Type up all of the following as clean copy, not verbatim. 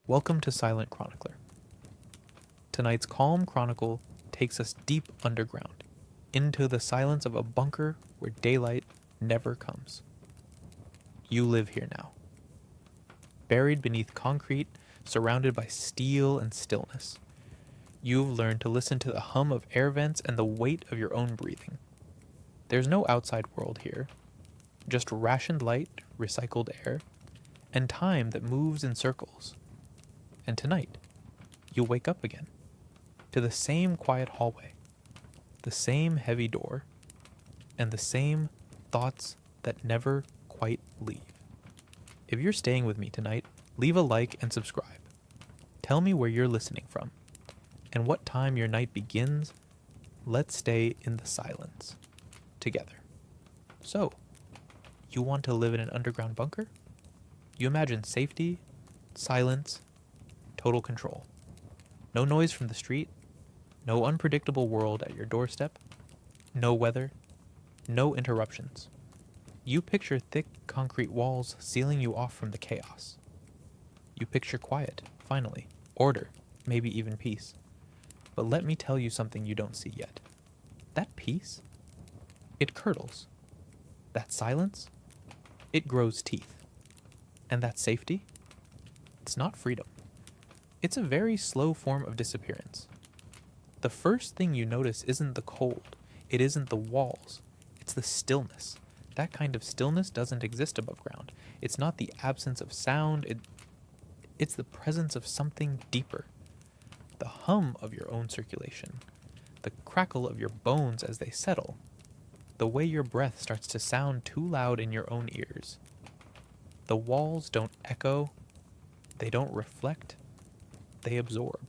Welcome to Silent Chronicler. Tonight's Calm Chronicle takes us deep underground, into the silence of a bunker where daylight never comes. You live here now. Buried beneath concrete, surrounded by steel and stillness. You've learned to listen to the hum of air vents and the weight of your own breathing. There's no outside world here, just rationed light, recycled air, and time that moves in circles. And tonight, you'll wake up again, to the same quiet hallway, the same heavy door, and the same thoughts that never quite leave. If you're staying with me tonight, leave a like and subscribe. Tell me where you're listening from, and what time your night begins. Let's stay in the silence together. So, you want to live in an underground bunker? You imagine safety, silence, total control. No noise from the street, no unpredictable world at your doorstep, no weather, no interruptions. You picture thick concrete walls sealing you off from the chaos. You picture quiet, finally, order, maybe even peace. But let me tell you something you don't see yet. That peace, it curdles. That silence, it grows teeth. And that safety, it's not freedom. It's a very slow form of disappearance. The first thing you notice isn't the cold, it isn't the walls, it's the stillness. That kind of stillness doesn't exist above ground. It's not the absence of sound, it's the presence of something deeper. The hum of your own circulation, the crackle of your bones as they settle, the way your breath starts to sound too loud in your own ears. The walls don't echo, they don't reflect, they absorb.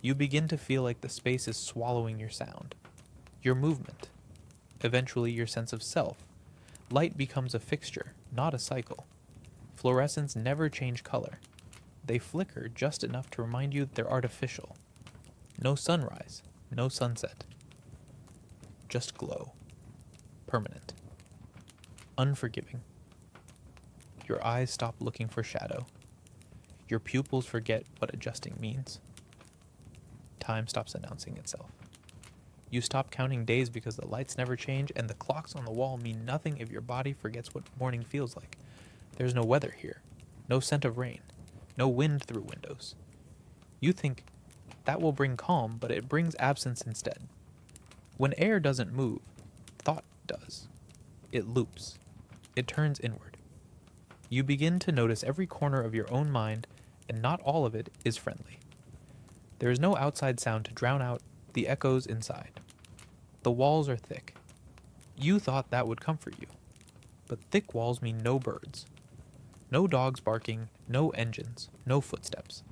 You begin to feel like the space is swallowing your sound, your movement, eventually your sense of self. Light becomes a fixture, not a cycle. Fluorescents never change color. They flicker just enough to remind you that they're artificial. No sunrise, no sunset. Just glow. Permanent. Unforgiving. Your eyes stop looking for shadow. Your pupils forget what adjusting means. Time stops announcing itself. You stop counting days because the lights never change, and the clocks on the wall mean nothing if your body forgets what morning feels like. There's no weather here, no scent of rain, no wind through windows. You think that will bring calm, but it brings absence instead. When air doesn't move, thought does. It loops. It turns inward. You begin to notice every corner of your own mind, and not all of it is friendly. There is no outside sound to drown out the echoes inside. The walls are thick. You thought that would comfort you. But thick walls mean no birds. No dogs barking, no engines, no footsteps.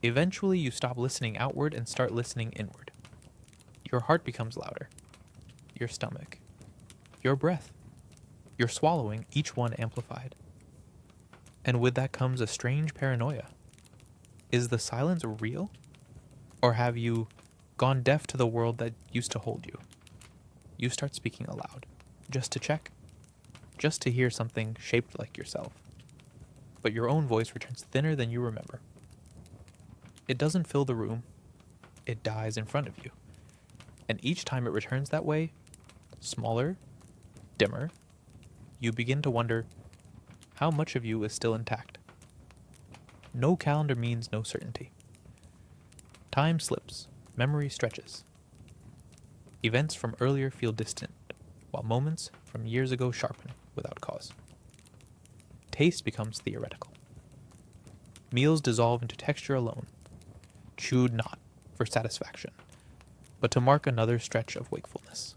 Eventually you stop listening outward and start listening inward. Your heart becomes louder. Your stomach. Your breath. Your swallowing, each one amplified. And with that comes a strange paranoia. Is the silence real? Or have you gone deaf to the world that used to hold you? You start speaking aloud, just to check, just to hear something shaped like yourself. But your own voice returns thinner than you remember. It doesn't fill the room, it dies in front of you. And each time it returns that way, smaller, dimmer, you begin to wonder how much of you is still intact. No calendar means no certainty. Time slips, memory stretches. Events from earlier feel distant, while moments from years ago sharpen without cause. Taste becomes theoretical. Meals dissolve into texture alone, chewed not for satisfaction, but to mark another stretch of wakefulness.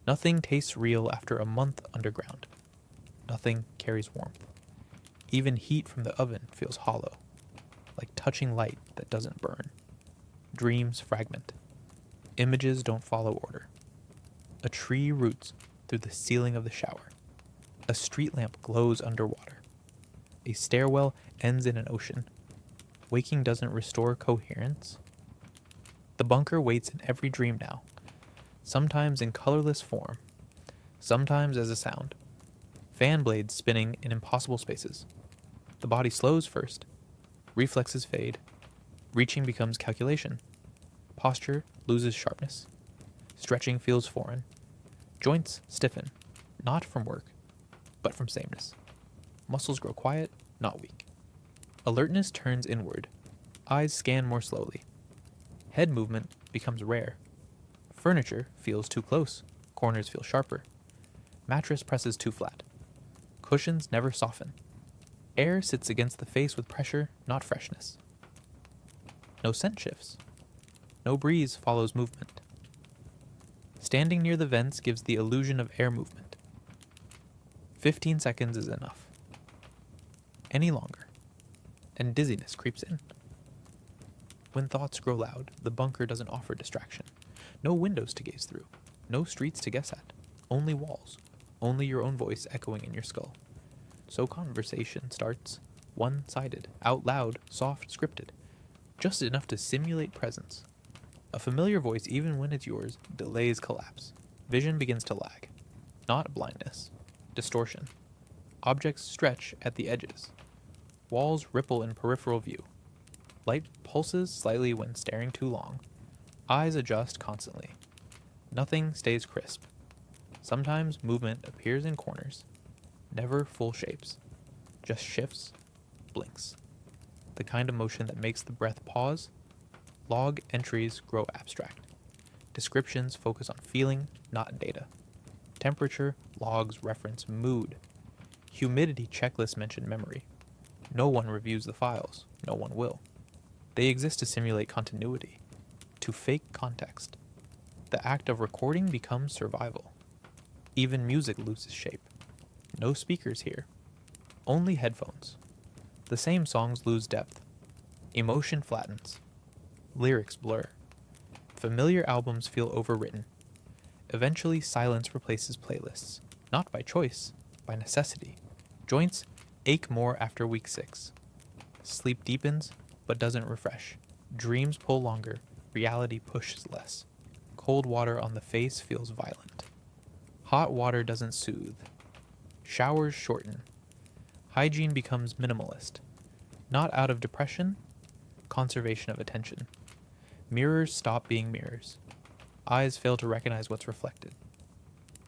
Nothing tastes real after a month underground. Nothing carries warmth. Even heat from the oven feels hollow, like touching light that doesn't burn. Dreams fragment. Images don't follow order. A tree roots through the ceiling of the shower. A street lamp glows underwater. A stairwell ends in an ocean. Waking doesn't restore coherence. The bunker waits in every dream now, sometimes in colorless form, sometimes as a sound. Fan blades spinning in impossible spaces. The body slows first, Reflexes fade. Reaching becomes calculation. Posture loses sharpness. Stretching feels foreign. Joints stiffen, not from work, but from sameness. Muscles grow quiet, not weak. Alertness turns inward. Eyes scan more slowly. Head movement becomes rare. Furniture feels too close. Corners feel sharper. Mattress presses too flat. Cushions never soften. Air sits against the face with pressure, not freshness. No scent shifts. No breeze follows movement. Standing near the vents gives the illusion of air movement. 15 seconds is enough. Any longer, and dizziness creeps in. When thoughts grow loud, the bunker doesn't offer distraction. No windows to gaze through. No streets to guess at. Only walls. Only your own voice echoing in your skull. So conversation starts one-sided, out loud, soft, scripted. Just enough to simulate presence. A familiar voice, even when it's yours, delays collapse. Vision begins to lag. Not blindness. Distortion. Objects stretch at the edges. Walls ripple in peripheral view. Light pulses slightly when staring too long. Eyes adjust constantly. Nothing stays crisp. Sometimes movement appears in corners. Never full shapes. Just shifts, blinks. The kind of motion that makes the breath pause. Log entries grow abstract. Descriptions focus on feeling, not data. Temperature logs reference mood. Humidity checklists mention memory. No one reviews the files. No one will. They exist to simulate continuity, to fake context. The act of recording becomes survival. Even music loses shape. No speakers here. Only headphones. The same songs lose depth. Emotion flattens. Lyrics blur. Familiar albums feel overwritten. Eventually, silence replaces playlists. Not by choice, by necessity. Joints ache more after week 6. Sleep deepens, but doesn't refresh. Dreams pull longer. Reality pushes less. Cold water on the face feels violent. Hot water doesn't soothe. Showers shorten. Hygiene becomes minimalist. Not out of depression, conservation of attention. Mirrors stop being mirrors. Eyes fail to recognize what's reflected.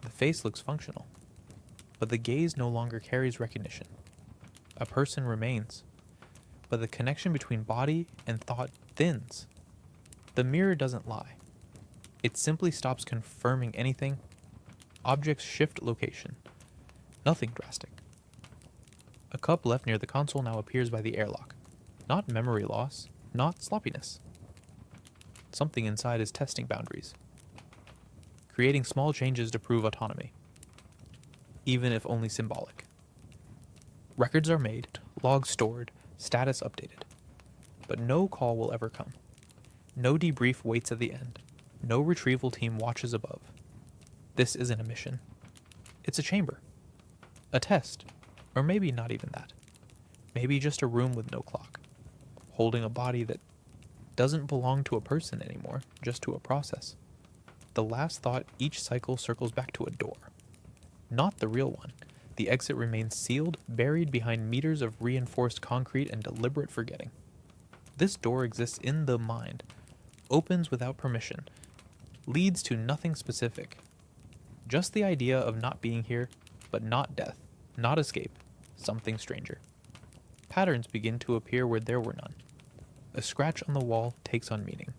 The face looks functional, but the gaze no longer carries recognition. A person remains, but the connection between body and thought thins. The mirror doesn't lie. It simply stops confirming anything. Objects shift location. Nothing drastic. A cup left near the console now appears by the airlock. Not memory loss, not sloppiness. Something inside is testing boundaries, creating small changes to prove autonomy, even if only symbolic. Records are made, logs stored, status updated. But no call will ever come. No debrief waits at the end. No retrieval team watches above. This isn't a mission. It's a chamber. A test. Or maybe not even that. Maybe just a room with no clock. Holding a body that doesn't belong to a person anymore, just to a process. The last thought each cycle circles back to a door. Not the real one. The exit remains sealed, buried behind meters of reinforced concrete and deliberate forgetting. This door exists in the mind, opens without permission, leads to nothing specific. Just the idea of not being here, but not death, not escape, something stranger. Patterns begin to appear where there were none. A scratch on the wall takes on meaning.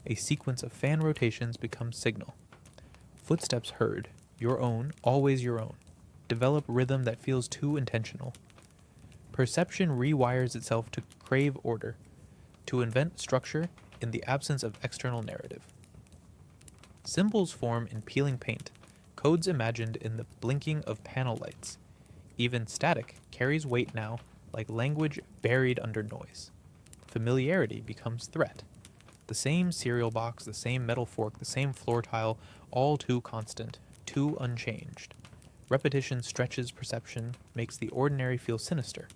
A sequence of fan rotations becomes signal. Footsteps heard, your own, always your own. Develop rhythm that feels too intentional. Perception rewires itself to crave order, to invent structure in the absence of external narrative. Symbols form in peeling paint, codes imagined in the blinking of panel lights. Even static carries weight now, like language buried under noise. Familiarity becomes threat. The same cereal box, the same metal fork, the same floor tile, all too constant, too unchanged. Repetition stretches perception, makes the ordinary feel sinister.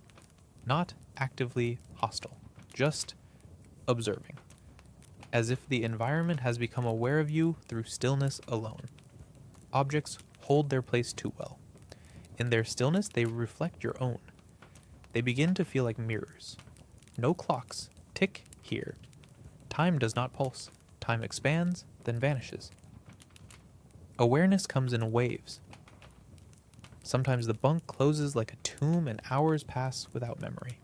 Not actively hostile, just observing. As if the environment has become aware of you through stillness alone. Objects hold their place too well. In their stillness, they reflect your own. They begin to feel like mirrors. No clocks tick here. Time does not pulse. Time expands, then vanishes. Awareness comes in waves. Sometimes the bunk closes like a tomb and hours pass without memory.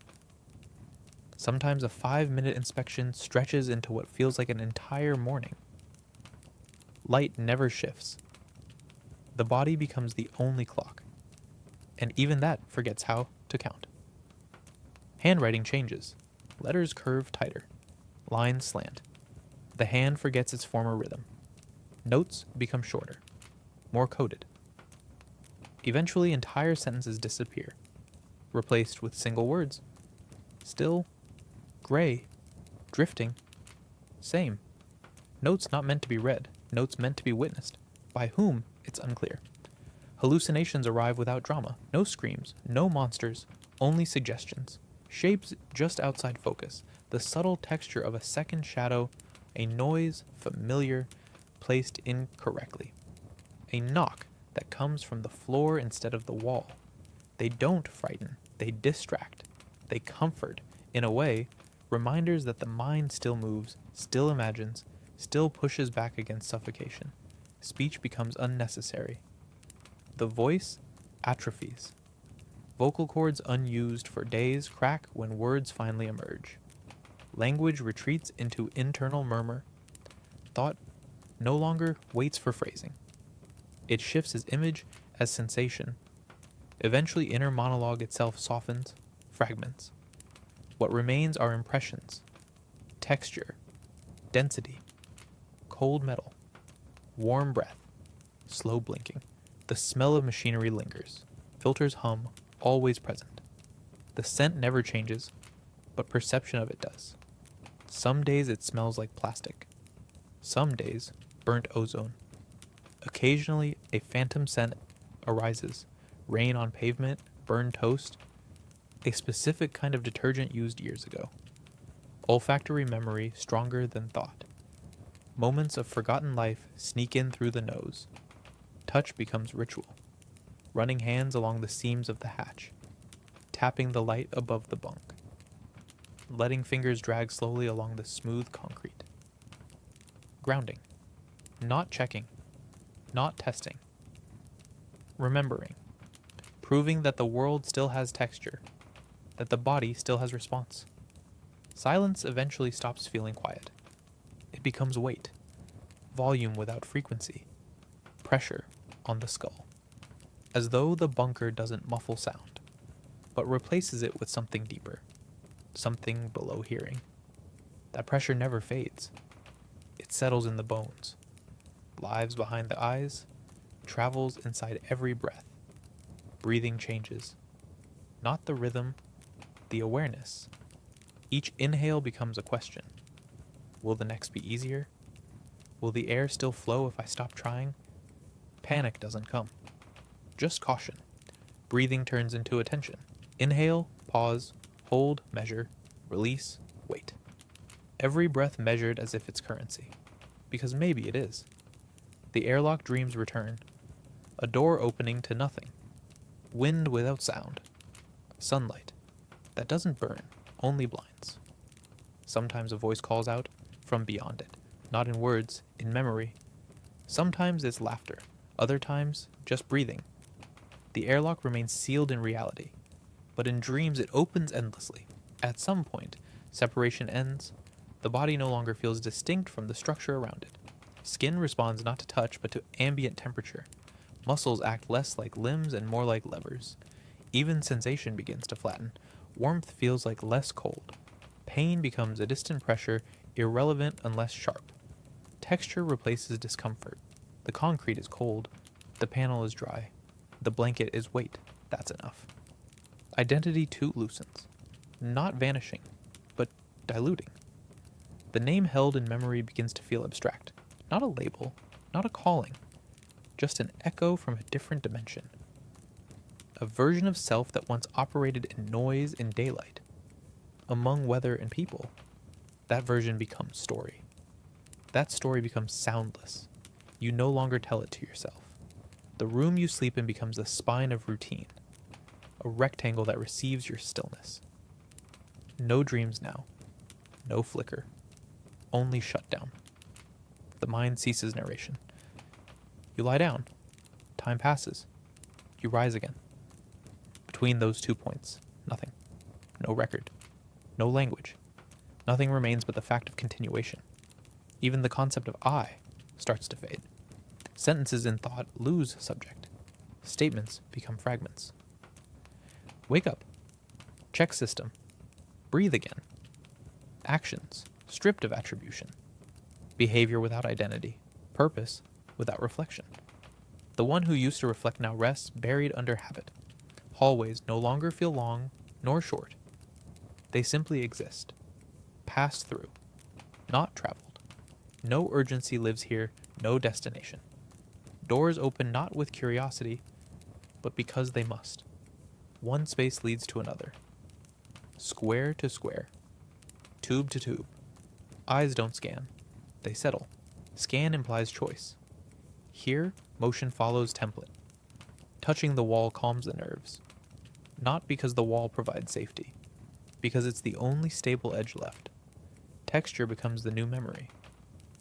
Sometimes a 5-minute inspection stretches into what feels like an entire morning. Light never shifts. The body becomes the only clock, and even that forgets how to count. Handwriting changes. Letters curve tighter. Lines slant. The hand forgets its former rhythm. Notes become shorter, more coded. Eventually, entire sentences disappear, replaced with single words. Still, gray, drifting, same. Notes not meant to be read, notes meant to be witnessed. By whom, it's unclear. Hallucinations arrive without drama. No screams, no monsters, only suggestions. Shapes just outside focus. The subtle texture of a second shadow, a noise familiar, placed incorrectly. A knock that comes from the floor instead of the wall. They don't frighten, they distract, they comfort, in a way, reminders that the mind still moves, still imagines, still pushes back against suffocation. Speech becomes unnecessary. The voice atrophies. Vocal cords unused for days crack when words finally emerge. Language retreats into internal murmur. Thought no longer waits for phrasing. It shifts as image, as sensation. Eventually, inner monologue itself softens, fragments. What remains are impressions, texture, density, cold metal, warm breath, slow blinking. The smell of machinery lingers. Filters hum, always present. The scent never changes, but perception of it does. Some days it smells like plastic. Some days, burnt ozone. Occasionally, a phantom scent arises. Rain on pavement, burned toast, a specific kind of detergent used years ago. Olfactory memory stronger than thought. Moments of forgotten life sneak in through the nose. Touch becomes ritual. Running hands along the seams of the hatch. Tapping the light above the bunk. Letting fingers drag slowly along the smooth concrete. Grounding. Not checking. Not testing. Remembering. Proving that the world still has texture. That the body still has response. Silence eventually stops feeling quiet. It becomes weight. Volume without frequency. Pressure on the skull. As though the bunker doesn't muffle sound, but replaces it with something deeper. Something below hearing. That pressure never fades. It settles in the bones. Lives behind the eyes. Travels inside every breath. Breathing changes. Not the rhythm, the awareness. Each inhale becomes a question. Will the next be easier? Will the air still flow if I stop trying? Panic doesn't come. Just caution. Breathing turns into attention. Inhale, pause, hold, measure, release, wait. Every breath measured as if it's currency. Because maybe it is. The airlock dreams return. A door opening to nothing. Wind without sound. Sunlight. That doesn't burn, only blinds. Sometimes a voice calls out from beyond it. Not in words, in memory. Sometimes it's laughter. Other times, just breathing. The airlock remains sealed in reality. But in dreams it opens endlessly. At some point, separation ends. The body no longer feels distinct from the structure around it. Skin responds not to touch, but to ambient temperature. Muscles act less like limbs and more like levers. Even sensation begins to flatten. Warmth feels like less cold. Pain becomes a distant pressure, irrelevant unless sharp. Texture replaces discomfort. The concrete is cold. The panel is dry. The blanket is weight. That's enough. Identity too loosens. Not vanishing, but diluting. The name held in memory begins to feel abstract. Not a label, not a calling. Just an echo from a different dimension. A version of self that once operated in noise in daylight. Among weather and people, that version becomes story. That story becomes soundless. You no longer tell it to yourself. The room you sleep in becomes the spine of routine, a rectangle that receives your stillness. No dreams now. No flicker. Only shutdown. The mind ceases narration. You lie down. Time passes. You rise again. Between those 2 points, nothing. No record. No language. Nothing remains but the fact of continuation. Even the concept of I starts to fade. Sentences in thought lose subject. Statements become fragments. Wake up. Check system. Breathe again. Actions, stripped of attribution. Behavior without identity. Purpose without reflection. The one who used to reflect now rests buried under habit. Hallways no longer feel long nor short. They simply exist. Passed through. Not traveled. No urgency lives here, no destination. Doors open not with curiosity, but because they must. One space leads to another. Square to square. Tube to tube. Eyes don't scan. They settle. Scan implies choice. Here, motion follows template. Touching the wall calms the nerves. Not because the wall provides safety. Because it's the only stable edge left. Texture becomes the new memory.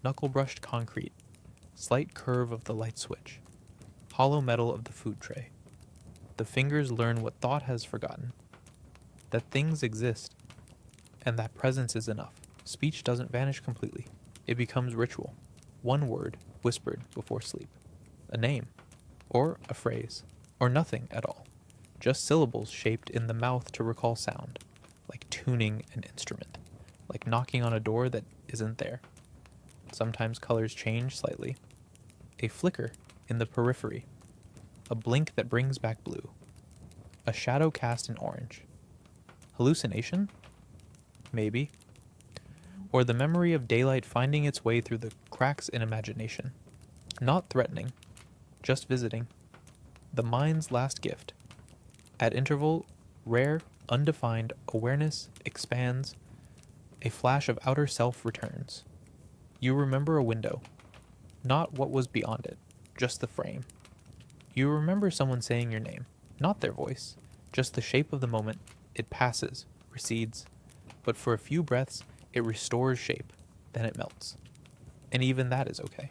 Knuckle-brushed concrete. Slight curve of the light switch. Hollow metal of the food tray. The fingers learn what thought has forgotten. That things exist. And that presence is enough. Speech doesn't vanish completely. It becomes ritual. One word whispered before sleep. A name. Or a phrase. Or nothing at all. Just syllables shaped in the mouth to recall sound. Like tuning an instrument. Like knocking on a door that isn't there. Sometimes colors change slightly. A flicker in the periphery. A blink that brings back blue. A shadow cast in orange. Hallucination? Maybe. Or the memory of daylight finding its way through the cracks in imagination. Not threatening, just visiting. The mind's last gift. At interval, rare, undefined awareness expands. A flash of outer self returns. You remember a window. Not what was beyond it, just the frame. You remember someone saying your name, not their voice, just the shape of the moment. It passes, recedes, but for a few breaths, it restores shape, then it melts. And even that is okay.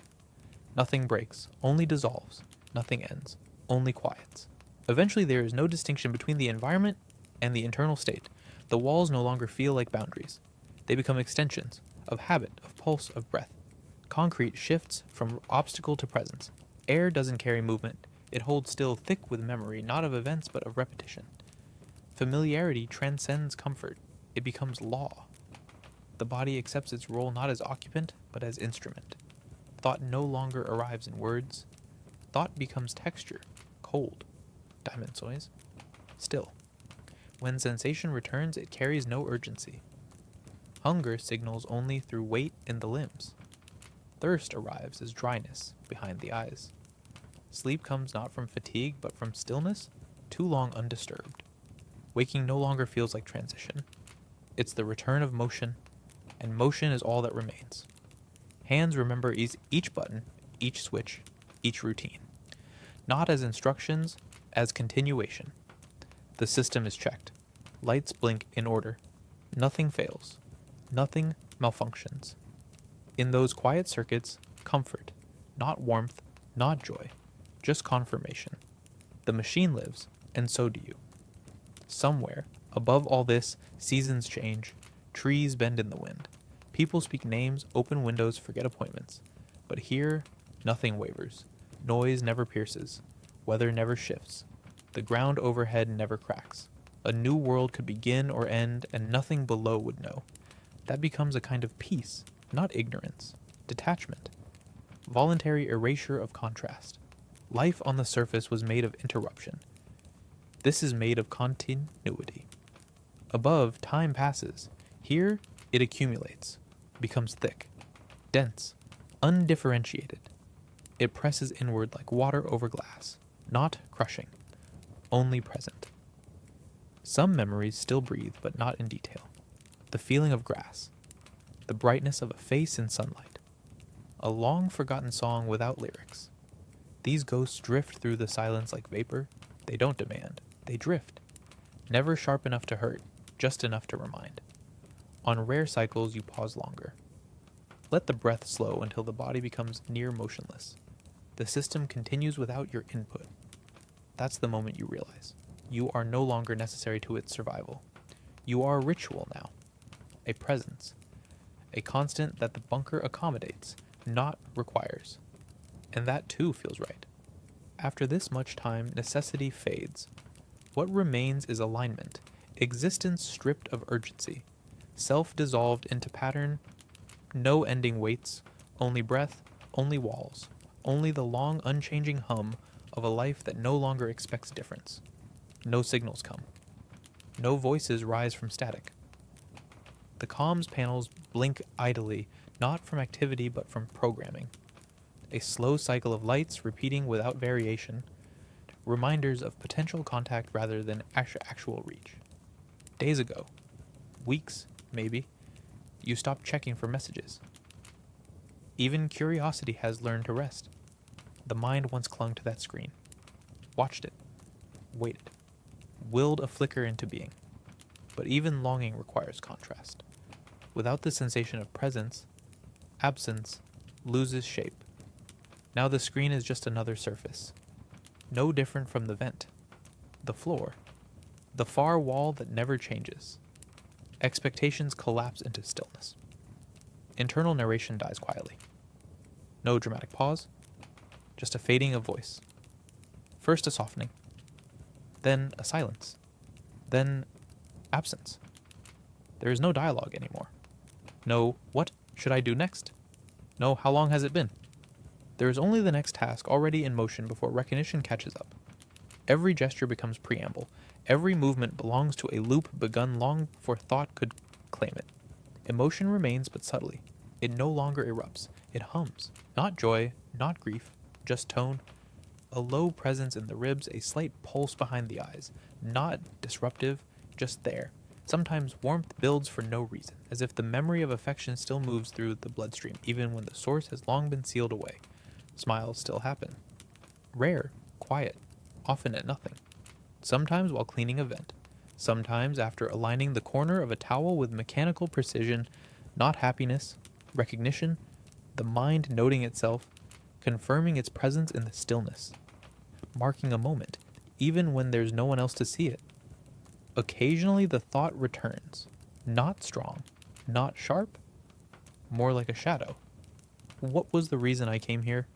Nothing breaks, only dissolves. Nothing ends, only quiets. Eventually there is no distinction between the environment and the internal state. The walls no longer feel like boundaries. They become extensions of habit, of pulse, of breath. Concrete shifts from obstacle to presence. Air doesn't carry movement. It holds still, thick with memory, not of events but of repetition. Familiarity transcends comfort. It becomes law. The body accepts its role not as occupant, but as instrument. Thought no longer arrives in words. Thought becomes texture, cold, dimensois, still. When sensation returns, it carries no urgency. Hunger signals only through weight in the limbs. Thirst arrives as dryness behind the eyes. Sleep comes not from fatigue, but from stillness, too long undisturbed. Waking no longer feels like transition. It's the return of motion, and motion is all that remains. Hands remember each button, each switch, each routine. Not as instructions, as continuation. The system is checked. Lights blink in order. Nothing fails. Nothing malfunctions. In those quiet circuits, comfort, not warmth, not joy, just confirmation. The machine lives, and so do you. Somewhere, above all this, seasons change, trees bend in the wind. People speak names, open windows, forget appointments. But here, nothing wavers. Noise never pierces. Weather never shifts. The ground overhead never cracks. A new world could begin or end, and nothing below would know. That becomes a kind of peace, not ignorance, detachment. Voluntary erasure of contrast. Life on the surface was made of interruption. This is made of continuity. Above, time passes. Here, it accumulates, becomes thick, dense, undifferentiated. It presses inward like water over glass, not crushing, only present. Some memories still breathe, but not in detail. The feeling of grass, the brightness of a face in sunlight, a long-forgotten song without lyrics. These ghosts drift through the silence like vapor. They don't demand. They drift. Never sharp enough to hurt, just enough to remind. On rare cycles, you pause longer. Let the breath slow until the body becomes near motionless. The system continues without your input. That's the moment you realize you are no longer necessary to its survival. You are a ritual now, a presence, a constant that the bunker accommodates, not requires. And that too feels right. After this much time, necessity fades. What remains is alignment, existence stripped of urgency, self dissolved into pattern, no ending waits, only breath, only walls, only the long unchanging hum of a life that no longer expects difference. No signals come. No voices rise from static. The comms panels blink idly, not from activity but from programming. A slow cycle of lights repeating without variation, reminders of potential contact rather than actual reach. Days ago, weeks, maybe, you stopped checking for messages. Even curiosity has learned to rest. The mind once clung to that screen, watched it, waited, willed a flicker into being. But even longing requires contrast. Without the sensation of presence, absence loses shape. Now the screen is just another surface, no different from the vent, the floor, the far wall that never changes. Expectations collapse into stillness. Internal narration dies quietly. No dramatic pause, just a fading of voice. First a softening, then a silence, then absence. There is no dialogue anymore. No, what should I do next? No, how long has it been? There is only the next task already in motion before recognition catches up. Every gesture becomes preamble. Every movement belongs to a loop begun long before thought could claim it. Emotion remains but subtly. It no longer erupts. It hums. Not joy, not grief, just tone. A low presence in the ribs, a slight pulse behind the eyes. Not disruptive, just there. Sometimes warmth builds for no reason, as if the memory of affection still moves through the bloodstream, even when the source has long been sealed away. Smiles still happen. Rare, quiet, often at nothing. Sometimes while cleaning a vent. Sometimes after aligning the corner of a towel with mechanical precision, not happiness, recognition, the mind noting itself, confirming its presence in the stillness, marking a moment, even when there's no one else to see it. Occasionally the thought returns, not strong, not sharp, more like a shadow. What was the reason I came here?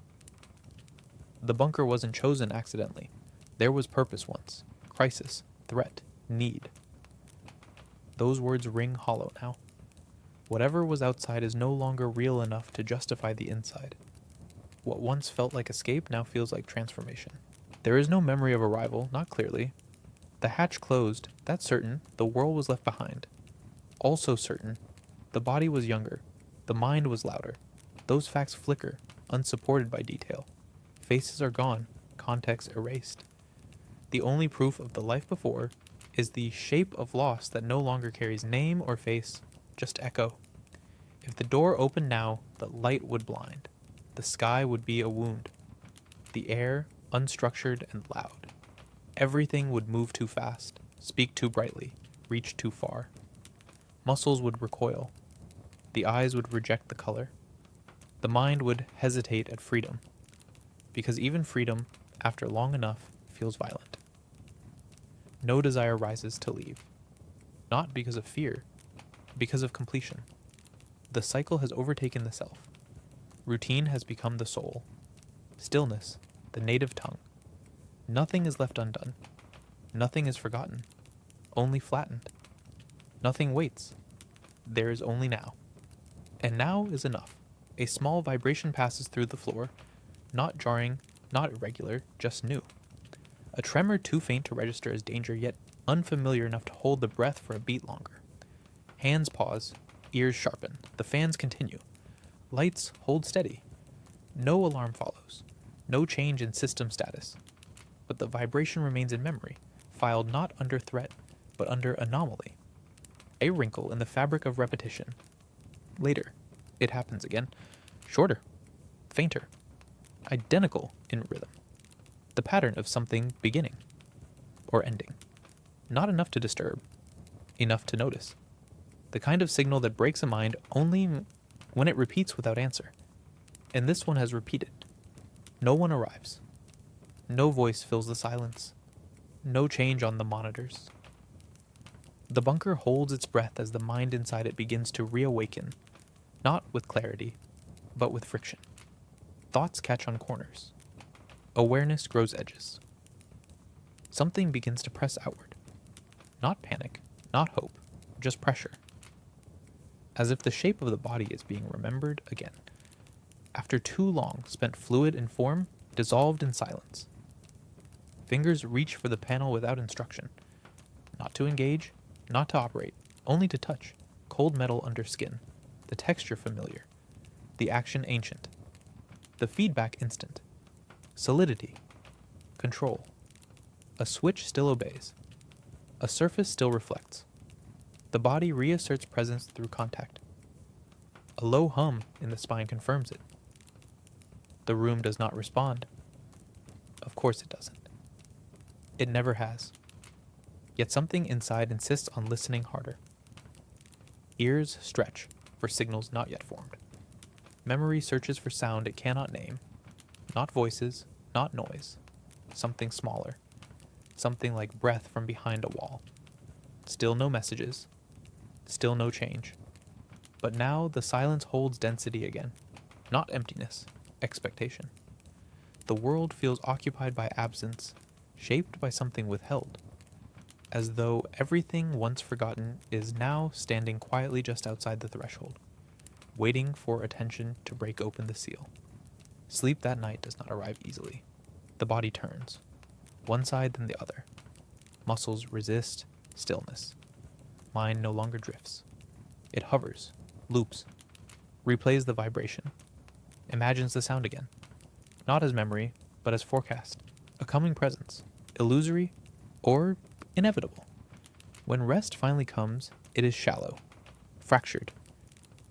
The bunker wasn't chosen accidentally. There was purpose once, crisis, threat, need. Those words ring hollow now. Whatever was outside is no longer real enough to justify the inside. What once felt like escape now feels like transformation. There is no memory of arrival, not clearly. The hatch closed, that's certain, the world was left behind. Also certain, the body was younger, the mind was louder. Those facts flicker, unsupported by detail. Faces are gone, context erased. The only proof of the life before is the shape of loss that no longer carries name or face, just echo. If the door opened now, the light would blind. The sky would be a wound. The air, unstructured and loud. Everything would move too fast, speak too brightly, reach too far. Muscles would recoil. The eyes would reject the color. The mind would hesitate at freedom. Because even freedom, after long enough, feels violent. No desire rises to leave. Not because of fear, because of completion. The cycle has overtaken the self. Routine has become the soul. Stillness, the native tongue. Nothing is left undone. Nothing is forgotten. Only flattened. Nothing waits. There is only now. And now is enough. A small vibration passes through the floor, not jarring, not irregular, just new. A tremor too faint to register as danger, yet unfamiliar enough to hold the breath for a beat longer. Hands pause, ears sharpen. The fans continue. Lights hold steady. No alarm follows. No change in system status. But the vibration remains in memory, filed not under threat, but under anomaly. A wrinkle in the fabric of repetition. Later, it happens again. Shorter. Fainter. Identical in rhythm. The pattern of something beginning. Or ending. Not enough to disturb. Enough to notice. The kind of signal that breaks a mind only when it repeats without answer. And this one has repeated. No one arrives. No voice fills the silence. No change on the monitors. The bunker holds its breath as the mind inside it begins to reawaken, not with clarity, but with friction. Thoughts catch on corners. Awareness grows edges. Something begins to press outward. Not panic, not hope, just pressure. As if the shape of the body is being remembered again. After too long spent fluid and form, dissolved in silence. Fingers reach for the panel without instruction. Not to engage, not to operate, only to touch. Cold metal under skin. The texture familiar. The action ancient. The feedback instant. Solidity. Control. A switch still obeys. A surface still reflects. The body reasserts presence through contact. A low hum in the spine confirms it. The room does not respond. Of course it doesn't. It never has. Yet something inside insists on listening harder. Ears stretch for signals not yet formed. Memory searches for sound it cannot name. Not voices, not noise. Something smaller. Something like breath from behind a wall. Still no messages. Still no change. But now the silence holds density again. Not emptiness, expectation. The world feels occupied by absence, shaped by something withheld. As though everything once forgotten is now standing quietly just outside the threshold, waiting for attention to break open the seal. Sleep that night does not arrive easily. The body turns, one side then the other. Muscles resist stillness. Mind no longer drifts. It hovers, loops, replays the vibration, imagines the sound again, not as memory, but as forecast, a coming presence, illusory or inevitable. When rest finally comes, it is shallow, fractured,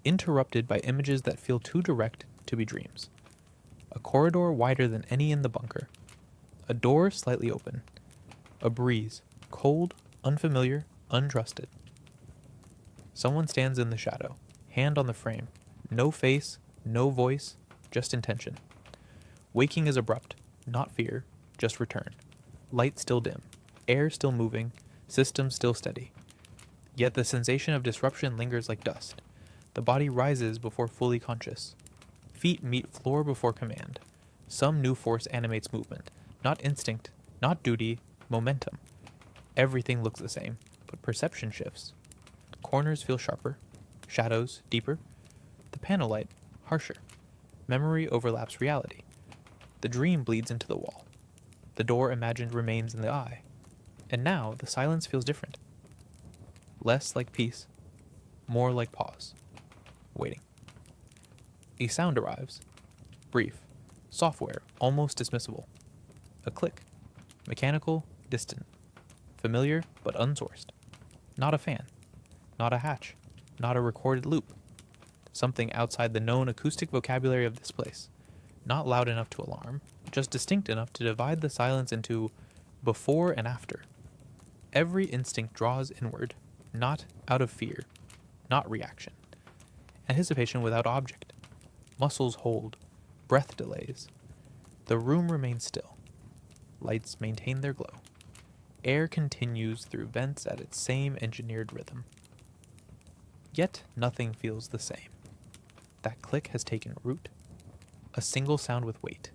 interrupted by images that feel too direct to be dreams. A corridor wider than any in the bunker. A door slightly open. A breeze, cold, unfamiliar, untrusted. Someone stands in the shadow, hand on the frame. No face, no voice, just intention. Waking is abrupt, not fear, just return. Light still dim, air still moving, system still steady. Yet the sensation of disruption lingers like dust. The body rises before fully conscious. Feet meet floor before command. Some new force animates movement. Not instinct, not duty, momentum. Everything looks the same, but perception shifts. Corners feel sharper, shadows deeper, the panel light harsher. Memory overlaps reality. The dream bleeds into the wall. The door imagined remains in the eye. And now the silence feels different. Less like peace, more like pause. Waiting. A sound arrives. Brief. Software, almost dismissible. A click. Mechanical, distant. Familiar, but unsourced. Not a fan. Not a hatch. Not a recorded loop. Something outside the known acoustic vocabulary of this place. Not loud enough to alarm, just distinct enough to divide the silence into before and after. Every instinct draws inward, not out of fear, not reaction. Anticipation without object. Muscles hold, breath delays. The room remains still. Lights maintain their glow. Air continues through vents at its same engineered rhythm. Yet nothing feels the same. That click has taken root. A single sound with weight.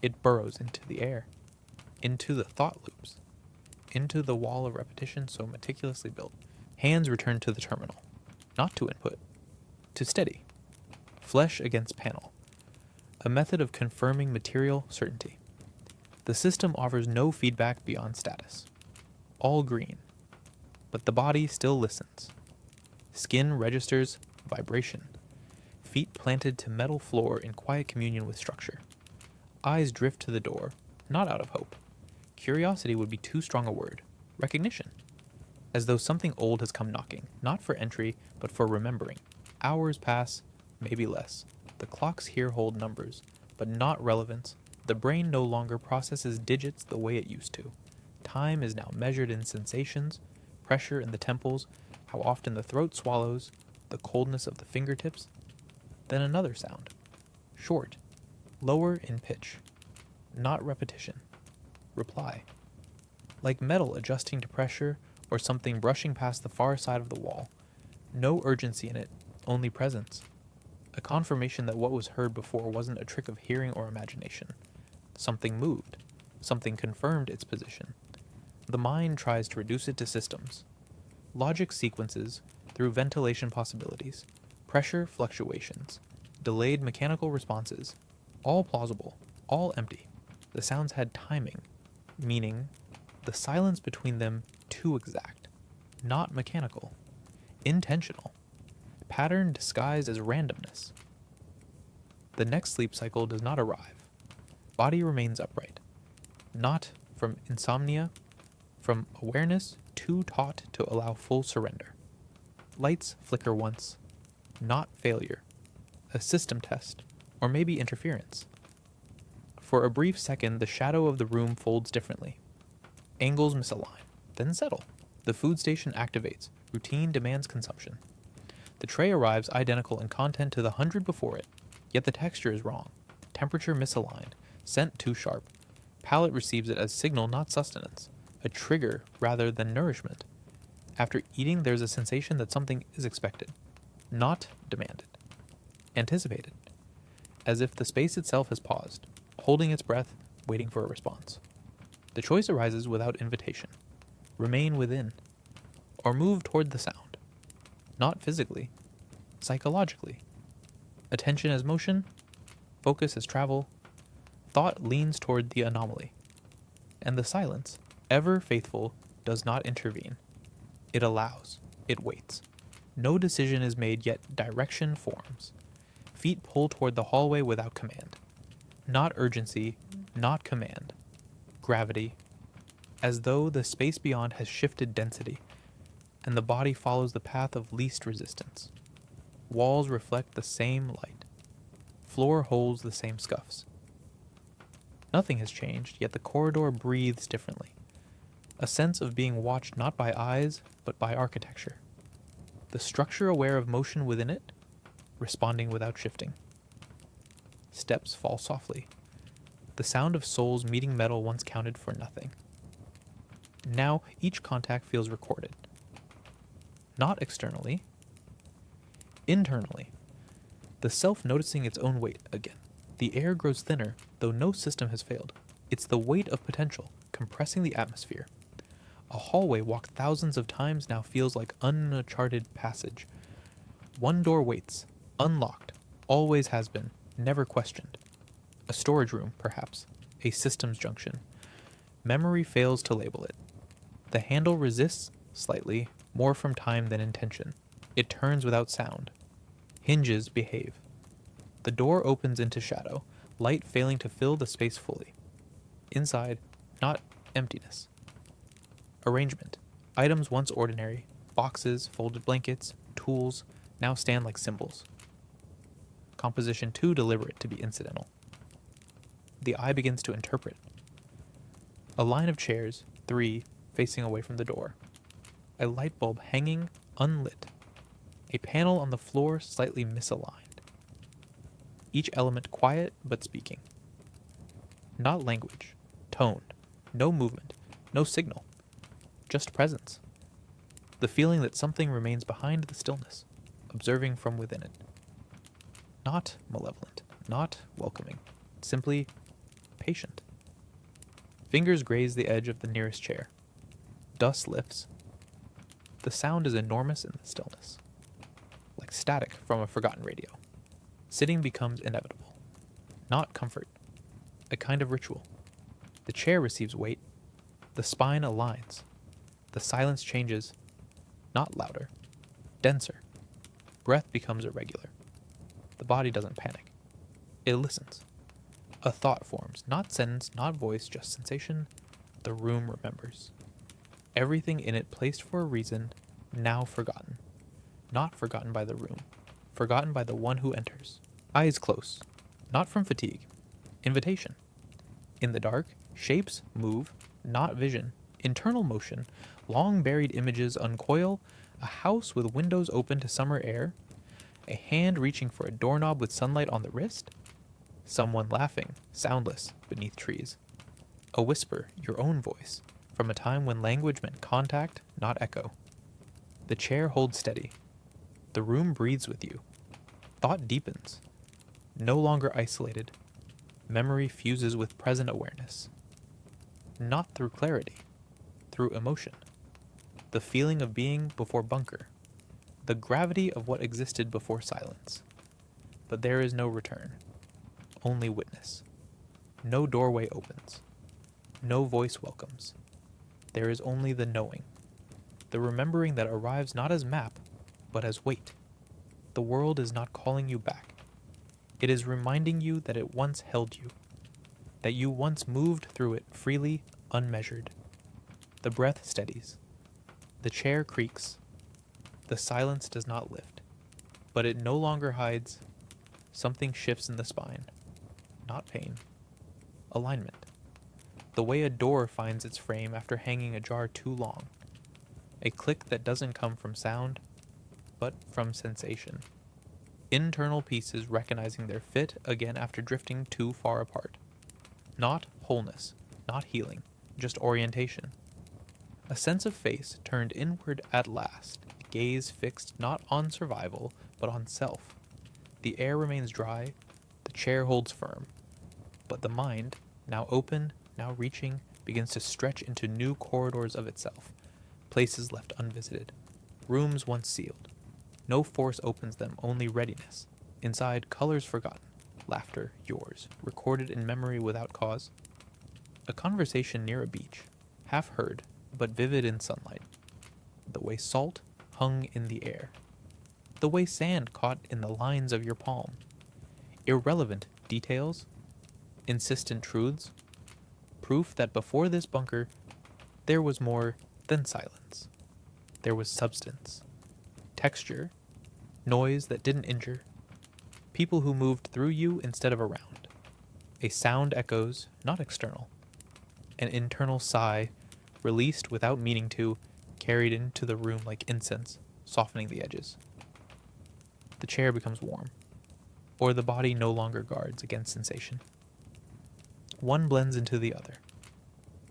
It burrows into the air, into the thought loops, into the wall of repetition so meticulously built. Hands return to the terminal, not to input, to steady. Flesh against panel. A method of confirming material certainty. The system offers no feedback beyond status. All green. But the body still listens. Skin registers vibration. Feet planted to metal floor in quiet communion with structure. Eyes drift to the door, not out of hope. Curiosity would be too strong a word. Recognition. As though something old has come knocking, not for entry, but for remembering. Hours pass, maybe less. The clocks here hold numbers, but not relevance. The brain no longer processes digits the way it used to. Time is now measured in sensations, pressure in the temples, how often the throat swallows, the coldness of the fingertips. Then another sound, short, lower in pitch, not repetition, reply. Like metal adjusting to pressure or something brushing past the far side of the wall. No urgency in it, only presence. A confirmation that what was heard before wasn't a trick of hearing or imagination. Something moved. Something confirmed its position. The mind tries to reduce it to systems. Logic sequences through ventilation possibilities, pressure fluctuations, delayed mechanical responses, all plausible, all empty. The sounds had timing, meaning the silence between them too exact, not mechanical, intentional, pattern disguised as randomness. The next sleep cycle does not arrive. Body remains upright, not from insomnia, from awareness too taut to allow full surrender. Lights flicker once, not failure, a system test, or maybe interference. For a brief second, the shadow of the room folds differently. Angles misalign, then settle. The food station activates. Routine demands consumption. The tray arrives identical in content to the 100 before it, yet the texture is wrong. Temperature misaligned, scent too sharp. Palate receives it as signal, not sustenance, a trigger rather than nourishment. After eating, there's a sensation that something is expected, not demanded, anticipated, as if the space itself has paused, holding its breath, waiting for a response. The choice arises without invitation. Remain within, or move toward the sound. Not physically, psychologically. Attention as motion, focus as travel. Thought leans toward the anomaly. And the silence, ever faithful, does not intervene. It allows, it waits. No decision is made, yet direction forms. Feet pull toward the hallway without command. Not urgency, not command. Gravity, as though the space beyond has shifted density, and the body follows the path of least resistance. Walls reflect the same light. Floor holds the same scuffs. Nothing has changed, yet the corridor breathes differently. A sense of being watched not by eyes, but by architecture. The structure aware of motion within it, responding without shifting. Steps fall softly. The sound of soles meeting metal once counted for nothing. Now each contact feels recorded. Not externally, internally. The self noticing its own weight again. The air grows thinner, though no system has failed. It's the weight of potential, compressing the atmosphere. A hallway walked thousands of times now feels like uncharted passage. One door waits, unlocked, always has been, never questioned. A storage room, perhaps, a systems junction. Memory fails to label it. The handle resists, slightly, more from time than intention. It turns without sound. Hinges behave. The door opens into shadow, light failing to fill the space fully. Inside, not emptiness. Arrangement. Items once ordinary, boxes, folded blankets, tools, now stand like symbols. Composition too deliberate to be incidental. The eye begins to interpret. A line of chairs, 3, facing away from the door. A light bulb hanging, unlit. A panel on the floor slightly misaligned. Each element quiet but speaking. Not language, tone, no movement, no signal. Just presence. The feeling that something remains behind the stillness, observing from within it. Not malevolent, not welcoming, simply patient. Fingers graze the edge of the nearest chair. Dust lifts. The sound is enormous in the stillness, like static from a forgotten radio. Sitting becomes inevitable, not comfort, a kind of ritual. The chair receives weight. The spine aligns. The silence changes, not louder, denser. Breath becomes irregular. The body doesn't panic. It listens. A thought forms, not sentence, not voice, just sensation. The room remembers. Everything in it placed for a reason, now forgotten. Not forgotten by the room, forgotten by the one who enters. Eyes close, not from fatigue. Invitation. In the dark, shapes move, not vision. Internal motion, long buried images uncoil, A house with windows open to summer air? A hand reaching for a doorknob with sunlight on the wrist? Someone laughing, soundless, beneath trees. A whisper, your own voice, from a time when language meant contact, not echo. The chair holds steady. The room breathes with you. Thought deepens. No longer isolated. Memory fuses with present awareness. Not through clarity, through emotion. The feeling of being before bunker. The gravity of what existed before silence. But there is no return. Only witness. No doorway opens. No voice welcomes. There is only the knowing. The remembering that arrives not as map, but as weight. The world is not calling you back. It is reminding you that it once held you. That you once moved through it freely, unmeasured. The breath steadies. The chair creaks. The silence does not lift. But it no longer hides. Something shifts in the spine. Not pain. Alignment. The way a door finds its frame after hanging ajar too long. A click that doesn't come from sound, but from sensation. Internal pieces recognizing their fit again after drifting too far apart. Not wholeness, not healing, just orientation. A sense of face turned inward at last, gaze fixed not on survival, but on self. The air remains dry, the chair holds firm. But the mind, now open, now reaching, begins to stretch into new corridors of itself, places left unvisited, rooms once sealed. No force opens them, only readiness. Inside, colors forgotten, laughter yours, recorded in memory without cause. A conversation near a beach, half heard, but vivid in sunlight. The way salt hung in the air. The way sand caught in the lines of your palm. Irrelevant details, insistent truths, proof that before this bunker, there was more than silence. There was substance, texture, noise that didn't injure, people who moved through you instead of around. A sound echoes, not external. An internal sigh, released without meaning to, carried into the room like incense, softening the edges. The chair becomes warm, or the body no longer guards against sensation. One blends into the other.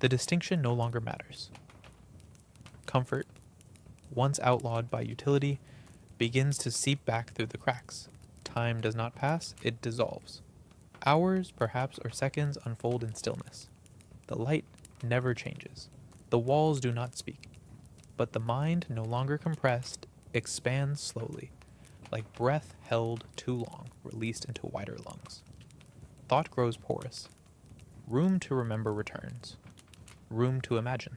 The distinction no longer matters. Comfort, once outlawed by utility, begins to seep back through the cracks. Time does not pass, it dissolves. Hours, perhaps, or seconds unfold in stillness. The light never changes. The walls do not speak. But the mind, no longer compressed, expands slowly, like breath held too long, released into wider lungs. Thought grows porous. Room to remember returns. Room to imagine.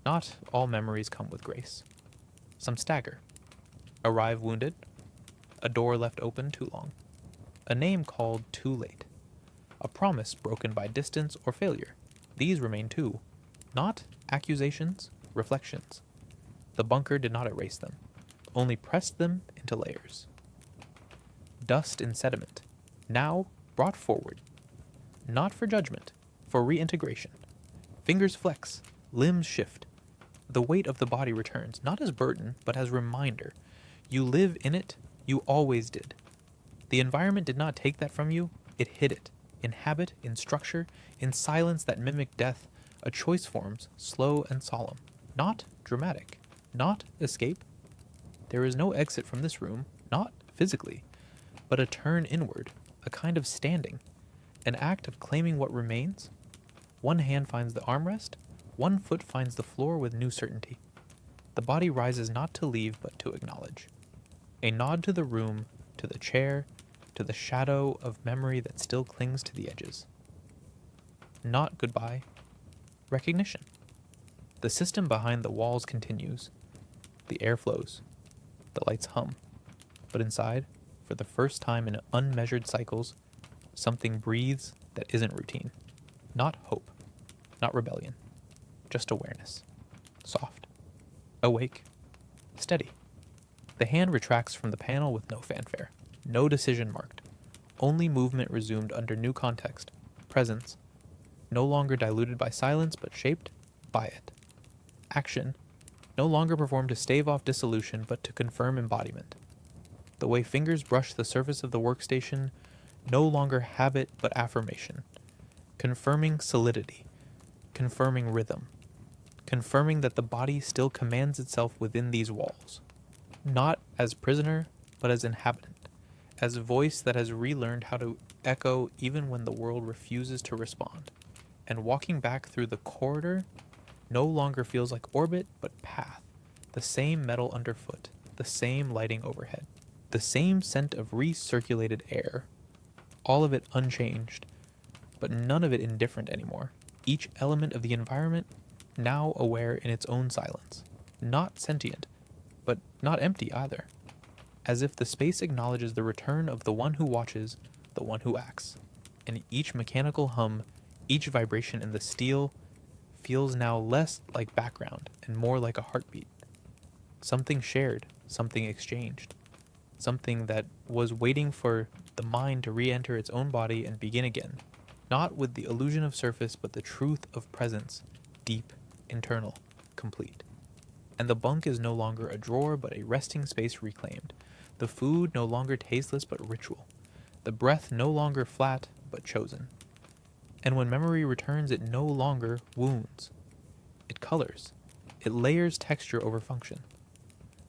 Not all memories come with grace. Some stagger. Arrive wounded. A door left open too long. A name called too late. A promise broken by distance or failure. These remain too. Not accusations, reflections. The bunker did not erase them, only pressed them into layers. Dust and sediment, now brought forward. Not for judgment, for reintegration. Fingers flex, limbs shift. The weight of the body returns, not as burden, but as reminder. You live in it, you always did. The environment did not take that from you, it hid it. In habit, in structure, in silence that mimicked death, a choice forms, slow and solemn. Not dramatic, not escape. There is no exit from this room, not physically, but a turn inward, a kind of standing, an act of claiming what remains. One hand finds the armrest, one foot finds the floor with new certainty. The body rises not to leave, but to acknowledge. A nod to the room, to the chair, to the shadow of memory that still clings to the edges. Not goodbye, recognition. The system behind the walls continues. The air flows. The lights hum. But inside, for the first time in unmeasured cycles, something breathes that isn't routine. Not hope. Not rebellion. Just awareness. Soft. Awake. Steady. The hand retracts from the panel with no fanfare. No decision marked. Only movement resumed under new context. Presence. No longer diluted by silence, but shaped by it. Action. no longer performed to stave off dissolution, but to confirm embodiment. The way fingers brush the surface of the workstation, no longer habit but affirmation, confirming solidity, confirming rhythm, confirming that the body still commands itself within these walls, not as prisoner, but as inhabitant, as voice that has relearned how to echo even when the world refuses to respond. And walking back through the corridor no longer feels like orbit, but path, the same metal underfoot, the same lighting overhead, the same scent of recirculated air, all of it unchanged, but none of it indifferent anymore. Each element of the environment now aware in its own silence, not sentient, but not empty either, as if the space acknowledges the return of the one who watches, the one who acts, and each mechanical hum, each vibration in the steel feels now less like background and more like a heartbeat. Something shared, something exchanged, something that was waiting for the mind to re-enter its own body and begin again, not with the illusion of surface, but the truth of presence, deep, internal, complete. And the bunk is no longer a drawer, but a resting space reclaimed. The food no longer tasteless, but ritual. The breath no longer flat, but chosen. And when memory returns, it no longer wounds. It colors. It layers texture over function.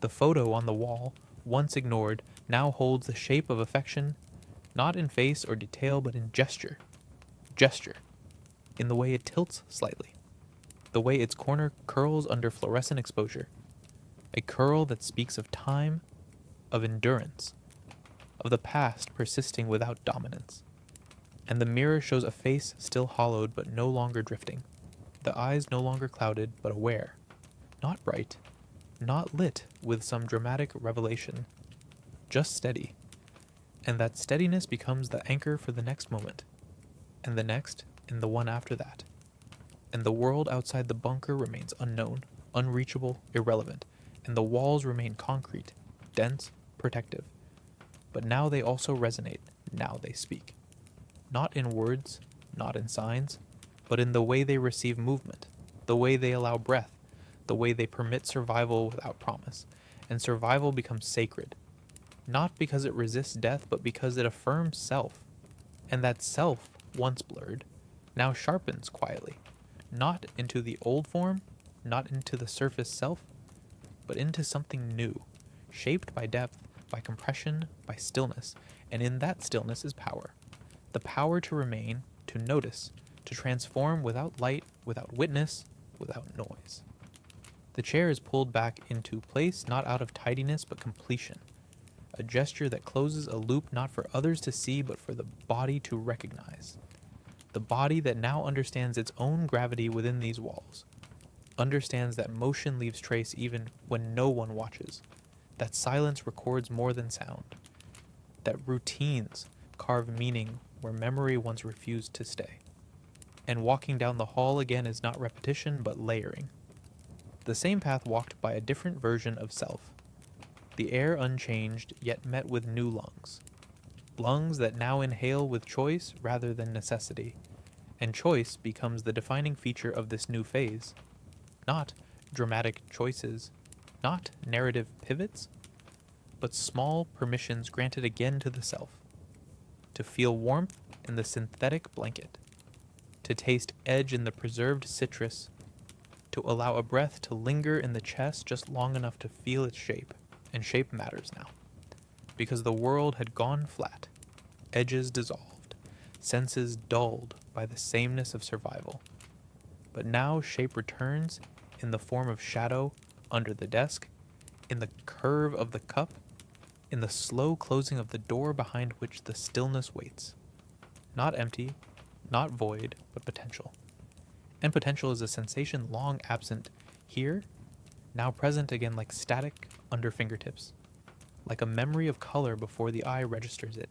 The photo on the wall, once ignored, now holds the shape of affection, not in face or detail, but in gesture. Gesture. In the way it tilts slightly. The way its corner curls under fluorescent exposure. A curl that speaks of time, of endurance, of the past persisting without dominance. And the mirror shows a face still hollowed but no longer drifting. The eyes no longer clouded but aware. Not bright, not lit with some dramatic revelation. Just steady. And that steadiness becomes the anchor for the next moment. And the next, and the one after that. And the world outside the bunker remains unknown, unreachable, irrelevant, and the walls remain concrete, dense, protective. But now they also resonate, now they speak. Not in words, not in signs, but in the way they receive movement, the way they allow breath, the way they permit survival without promise. And survival becomes sacred, not because it resists death, but because it affirms self. And that self, once blurred, now sharpens quietly, not into the old form, not into the surface self, but into something new, shaped by depth, by compression, by stillness, and in that stillness is power. The power to remain, to notice, to transform without light, without witness, without noise. The chair is pulled back into place not out of tidiness but completion, a gesture that closes a loop not for others to see but for the body to recognize. The body that now understands its own gravity within these walls, understands that motion leaves trace even when no one watches, that silence records more than sound, that routines carve meaning where memory once refused to stay. And walking down the hall again is not repetition but layering. The same path walked by a different version of self. The air unchanged, yet met with new lungs. Lungs that now inhale with choice rather than necessity. And choice becomes the defining feature of this new phase. Not dramatic choices, not narrative pivots, but small permissions granted again to the self. To feel warmth in the synthetic blanket. To taste edge in the preserved citrus. To allow a breath to linger in the chest just long enough to feel its shape. And shape matters now. Because the world had gone flat. Edges dissolved. Senses dulled by the sameness of survival. But now shape returns in the form of shadow under the desk, in the curve of the cup, in the slow closing of the door behind which the stillness waits. Not empty, not void, but potential. And potential is a sensation long absent here, now present again like static under fingertips, like a memory of color before the eye registers it,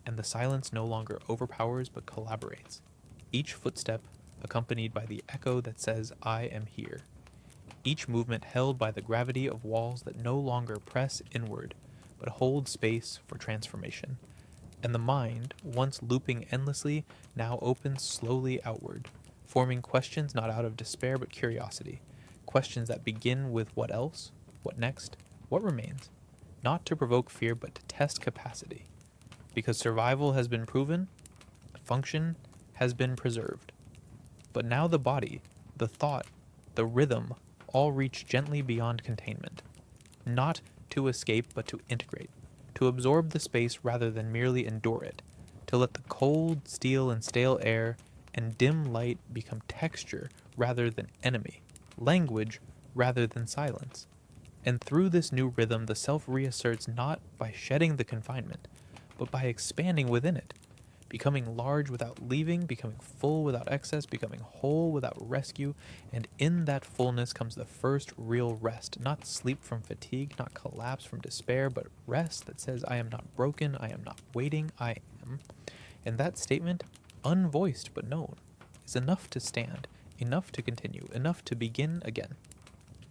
and the silence no longer overpowers but collaborates, each footstep accompanied by the echo that says, I am here. Each movement held by the gravity of walls that no longer press inward, but hold space for transformation. And the mind, once looping endlessly, now opens slowly outward, forming questions not out of despair but curiosity, Questions that begin with what else, what next, what remains, not to provoke fear but to test capacity. Because survival has been proven, function has been preserved. But now the body, the thought, the rhythm all reach gently beyond containment. Not to escape but to integrate, to absorb the space rather than merely endure it, to let the cold steel and stale air and dim light become texture rather than enemy, language rather than silence. And through this new rhythm, the self reasserts not by shedding the confinement, but by expanding within it, becoming large without leaving, becoming full without excess, becoming whole without rescue, and in that fullness comes the first real rest, not sleep from fatigue, not collapse from despair, but rest that says, I am not broken, I am not waiting, I am. And that statement, unvoiced but known, is enough to stand, enough to continue, enough to begin again.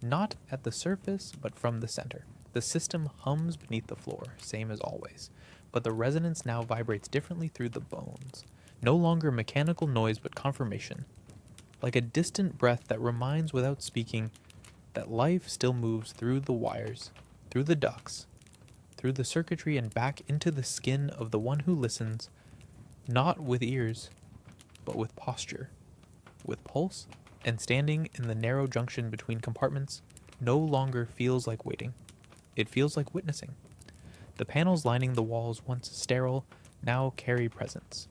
Not at the surface, but from the center. The system hums beneath the floor, same as always, but the resonance now vibrates differently through the bones. No longer mechanical noise, but confirmation. Like a distant breath that reminds without speaking that life still moves through the wires, through the ducts, through the circuitry and back into the skin of the one who listens, not with ears, but with posture, with pulse, and standing in the narrow junction between compartments no longer feels like waiting. It feels like witnessing. The panels lining the walls, once sterile, now carry presence.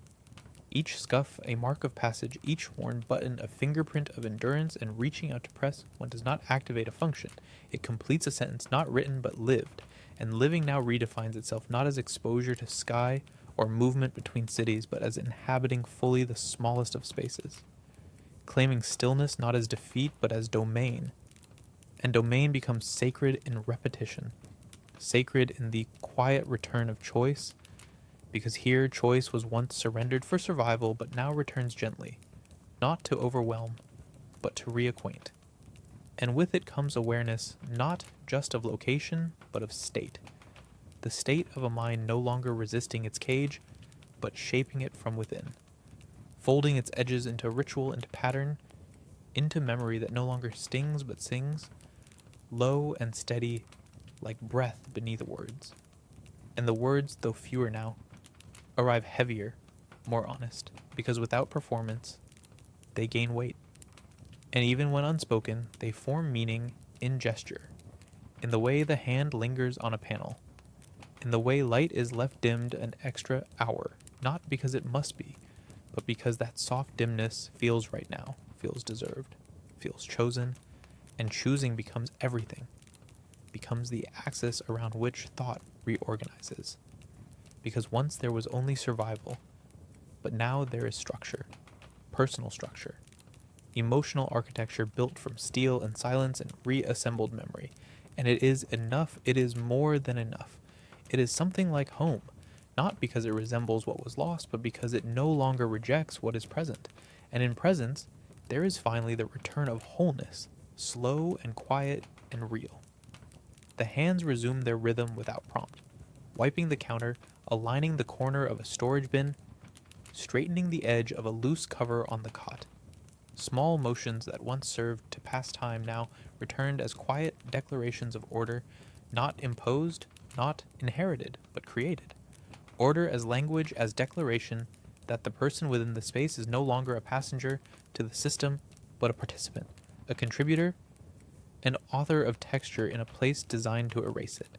Each scuff a mark of passage, each worn button a fingerprint of endurance, and reaching out to press one does not activate a function. It completes a sentence not written but lived, and living now redefines itself not as exposure to sky or movement between cities, but as inhabiting fully the smallest of spaces. Claiming stillness not as defeat but as domain, and domain becomes sacred in repetition, sacred in the quiet return of choice, because here choice was once surrendered for survival but now returns gently, not to overwhelm, but to reacquaint. And with it comes awareness not just of location, but of state. The state of a mind no longer resisting its cage, but shaping it from within, folding its edges into ritual, into pattern, into memory that no longer stings but sings, low and steady like breath beneath words. And the words, though fewer now, arrive heavier, more honest, because without performance, they gain weight. And even when unspoken, they form meaning in gesture, in the way the hand lingers on a panel, in the way light is left dimmed an extra hour, not because it must be, but because that soft dimness feels right now, feels deserved, feels chosen, and choosing becomes everything, becomes the axis around which thought reorganizes. Because once there was only survival, but now there is structure, personal structure, emotional architecture built from steel and silence and reassembled memory. And it is enough, it is more than enough. It is something like home, not because it resembles what was lost, but because it no longer rejects what is present. And in presence, there is finally the return of wholeness, slow and quiet and real. The hands resume their rhythm without prompt, wiping the counter, aligning the corner of a storage bin, straightening the edge of a loose cover on the cot. Small motions that once served to pass time now returned as quiet declarations of order, not imposed, not inherited, but created. Order as language, as declaration that the person within the space is no longer a passenger to the system, but a participant, a contributor, an author of texture in a place designed to erase it.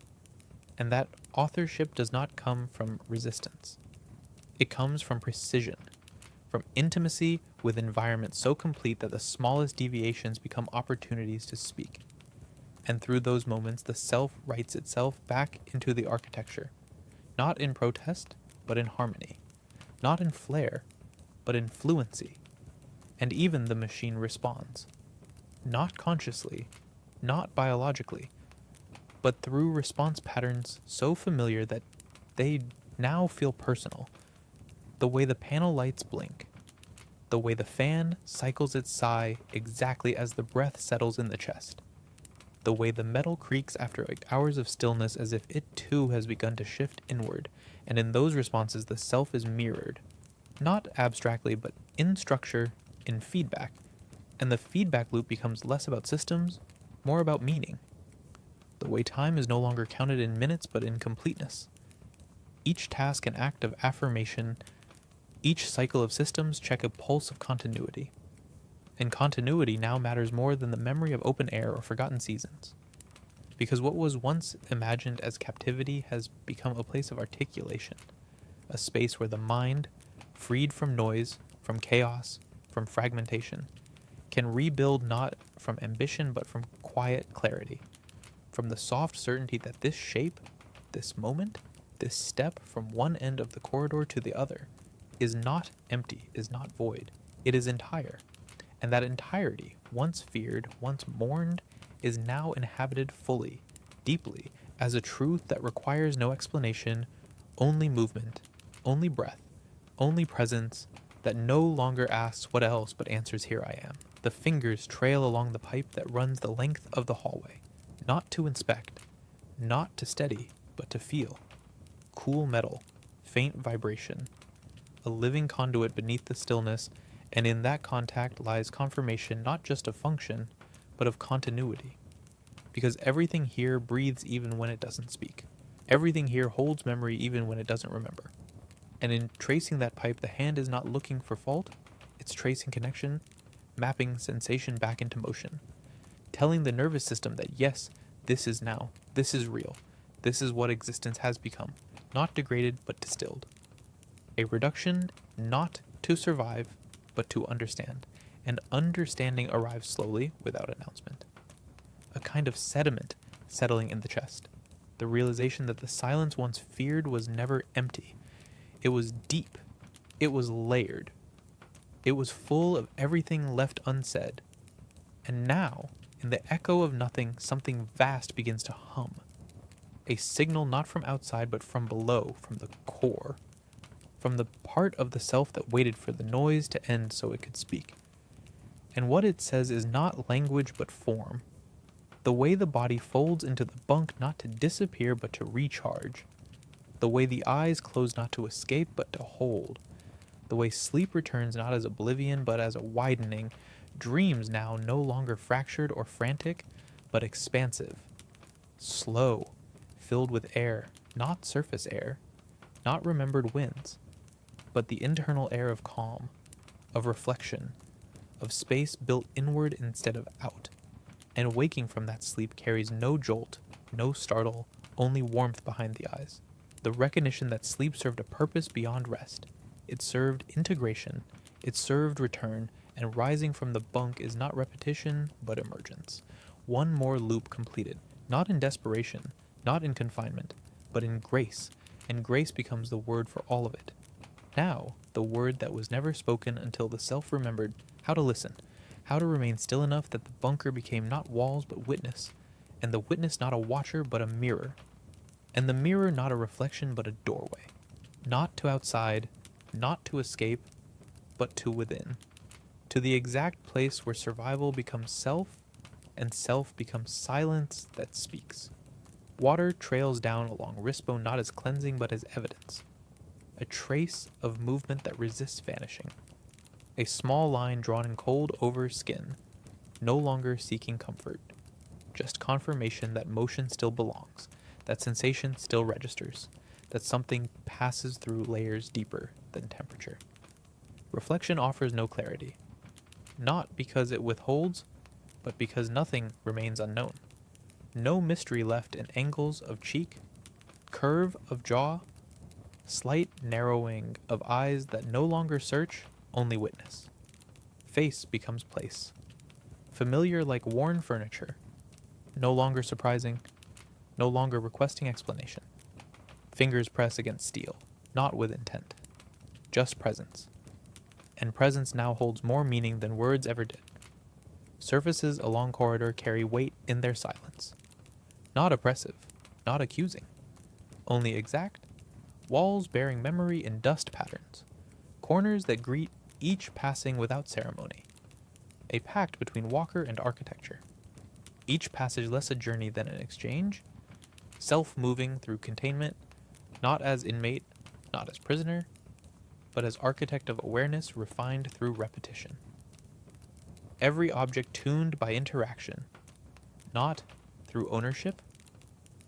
And that authorship does not come from resistance. It comes from precision, from intimacy with environment so complete that the smallest deviations become opportunities to speak. And through those moments, the self writes itself back into the architecture, not in protest, but in harmony, not in flair, but in fluency. And even the machine responds, not consciously, not biologically, but through response patterns so familiar that they now feel personal. The way the panel lights blink, the way the fan cycles its sigh exactly as the breath settles in the chest, the way the metal creaks after hours of stillness as if it too has begun to shift inward, and in those responses the self is mirrored, not abstractly but in structure, in feedback, And the feedback loop becomes less about systems, more about meaning. The way time is no longer counted in minutes but in completeness. Each task an act of affirmation, each cycle of systems check a pulse of continuity. And continuity now matters more than the memory of open air or forgotten seasons. Because what was once imagined as captivity has become a place of articulation, a space where the mind, freed from noise, from chaos, from fragmentation, can rebuild not from ambition but from quiet clarity, from the soft certainty that this shape, this moment, this step from one end of the corridor to the other is not empty, is not void, it is entire. And that entirety, once feared, once mourned, is now inhabited fully, deeply, as a truth that requires no explanation, only movement, only breath, only presence, that no longer asks what else but answers here I am. The fingers trail along the pipe that runs the length of the hallway, not to inspect, not to steady, but to feel. Cool metal, faint vibration, a living conduit beneath the stillness, and in that contact lies confirmation not just of function, but of continuity. Because everything here breathes even when it doesn't speak. Everything here holds memory even when it doesn't remember. And in tracing that pipe, the hand is not looking for fault, it's tracing connection, mapping sensation back into motion, telling the nervous system that yes, this is now, this is real, this is what existence has become, not degraded but distilled. A reduction not to survive, but to understand, and understanding arrives slowly without announcement. A kind of sediment settling in the chest, the realization that the silence once feared was never empty. It was deep. It was layered. It was full of everything left unsaid. And now, in the echo of nothing, something vast begins to hum. A signal not from outside, but from below, from the core. From the part of the self that waited for the noise to end so it could speak. And what it says is not language, but form. The way the body folds into the bunk not to disappear, but to recharge. The way the eyes close not to escape, but to hold. The way sleep returns not as oblivion, but as a widening. Dreams now no longer fractured or frantic, but expansive. Slow, filled with air, not surface air, not remembered winds, but the internal air of calm, of reflection, of space built inward instead of out. And waking from that sleep carries no jolt, no startle, only warmth behind the eyes. The recognition that sleep served a purpose beyond rest. It served integration, it served return, and rising from the bunk is not repetition, but emergence. One more loop completed, not in desperation, not in confinement, but in grace, and grace becomes the word for all of it. Now, the word that was never spoken until the self remembered how to listen, how to remain still enough that the bunker became not walls but witness, and the witness not a watcher but a mirror, and the mirror not a reflection but a doorway, not to outside, not to escape, but to within, to the exact place where survival becomes self, and self becomes silence that speaks. Water trails down along wristbone not as cleansing but as evidence, a trace of movement that resists vanishing, a small line drawn in cold over skin, no longer seeking comfort, just confirmation that motion still belongs, that sensation still registers, that something passes through layers deeper than temperature. Reflection offers no clarity, not because it withholds, but because nothing remains unknown. No mystery left in angles of cheek, curve of jaw, slight narrowing of eyes that no longer search, only witness. Face becomes place, familiar like worn furniture, no longer surprising, no longer requesting explanation. Fingers press against steel, not with intent, just presence. And presence now holds more meaning than words ever did. Surfaces along corridor carry weight in their silence. Not oppressive, not accusing, only exact. Walls bearing memory in dust patterns. Corners that greet each passing without ceremony. A pact between walker and architecture. Each passage less a journey than an exchange. Self-moving through containment, not as inmate, not as prisoner, but as architect of awareness refined through repetition. every object tuned by interaction, not through ownership,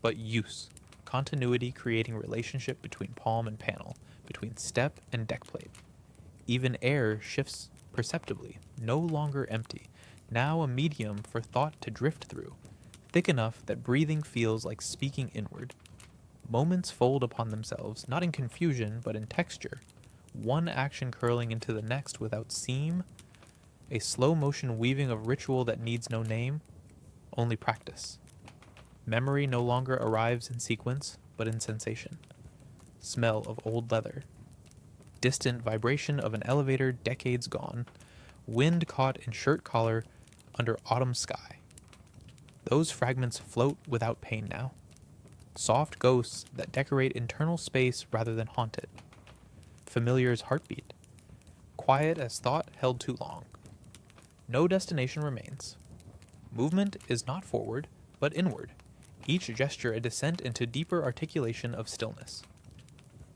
but use. Continuity creating relationship between palm and panel, between step and deck plate. Even air shifts perceptibly, no longer empty, now a medium for thought to drift through, thick enough that breathing feels like speaking inward. Moments fold upon themselves, not in confusion, but in texture, one action curling into the next without seam, a slow motion weaving of ritual that needs no name, only practice. Memory no longer arrives in sequence, but in sensation. Smell of old leather. Distant vibration of an elevator decades gone. Wind caught in shirt collar under autumn sky. Those fragments float without pain now. Soft ghosts that decorate internal space rather than haunt it. Familiar's heartbeat. Quiet as thought held too long. No destination remains. Movement is not forward, but inward. Each gesture a descent into deeper articulation of stillness.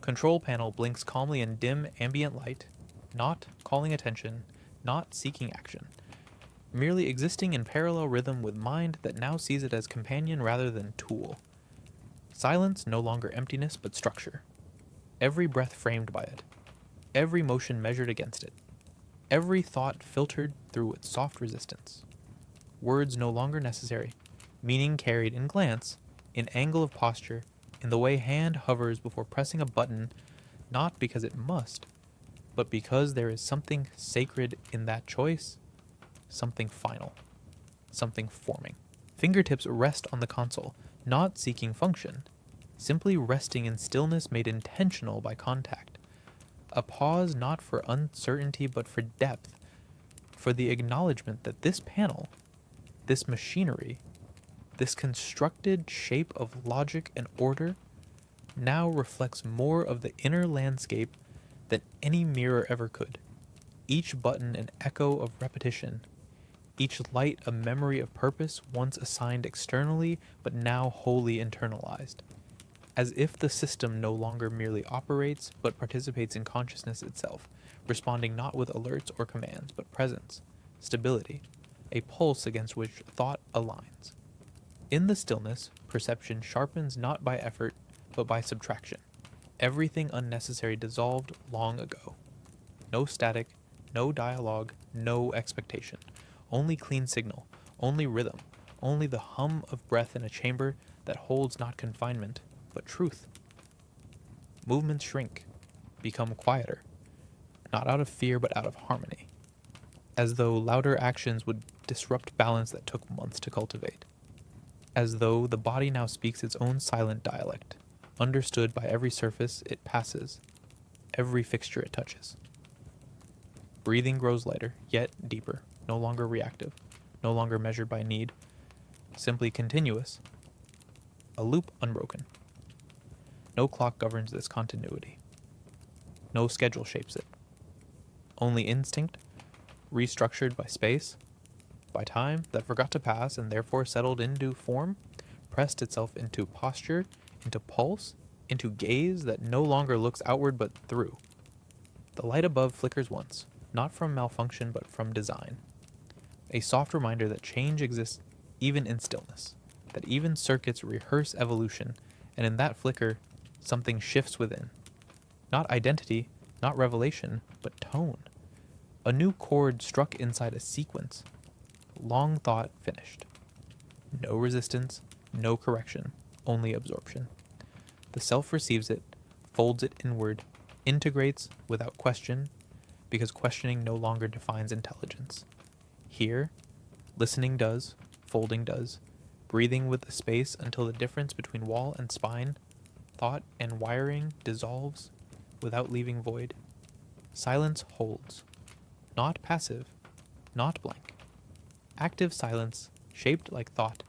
Control panel blinks calmly in dim ambient light, not calling attention, not seeking action. Merely existing in parallel rhythm with mind that now sees it as companion rather than tool. Silence no longer emptiness but structure. Every breath framed by it. Every motion measured against it. Every thought filtered through its soft resistance. Words no longer necessary. Meaning carried in glance, in angle of posture, in the way hand hovers before pressing a button, not because it must, but because there is something sacred in that choice, something final, something forming. Fingertips rest on the console, not seeking function, simply resting in stillness made intentional by contact. A pause not for uncertainty but for depth, for the acknowledgement that this panel, this machinery, this constructed shape of logic and order now reflects more of the inner landscape than any mirror ever could. Each button an echo of repetition, each light a memory of purpose once assigned externally but now wholly internalized. As if the system no longer merely operates but participates in consciousness itself, responding not with alerts or commands but presence, stability, a pulse against which thought aligns. In the stillness, perception sharpens not by effort, but by subtraction. Everything unnecessary dissolved long ago. No static, no dialogue, no expectation. Only clean signal, only rhythm, only the hum of breath in a chamber that holds not confinement, but truth. Movements shrink, become quieter, not out of fear but out of harmony, as though louder actions would disrupt balance that took months to cultivate. As though the body now speaks its own silent dialect, understood by every surface it passes, every fixture it touches. Breathing grows lighter, yet deeper, no longer reactive, no longer measured by need, simply continuous, a loop unbroken. No clock governs this continuity. No schedule shapes it. Only instinct, restructured by space, by time that forgot to pass and therefore settled into form, pressed itself into posture, into pulse, into gaze that no longer looks outward but through. The light above flickers once, not from malfunction but from design. A soft reminder that change exists even in stillness, that even circuits rehearse evolution, and in that flicker, something shifts within. Not identity, not revelation, but tone. A new chord struck inside a sequence. Long thought finished. No resistance, no correction, only absorption. The self receives it, folds it inward, integrates without question, because questioning no longer defines intelligence. Here, listening does, folding does, breathing with the space until the difference between wall and spine, thought and wiring dissolves without leaving void. Silence holds. Not passive, not blank. Active silence, shaped like thought,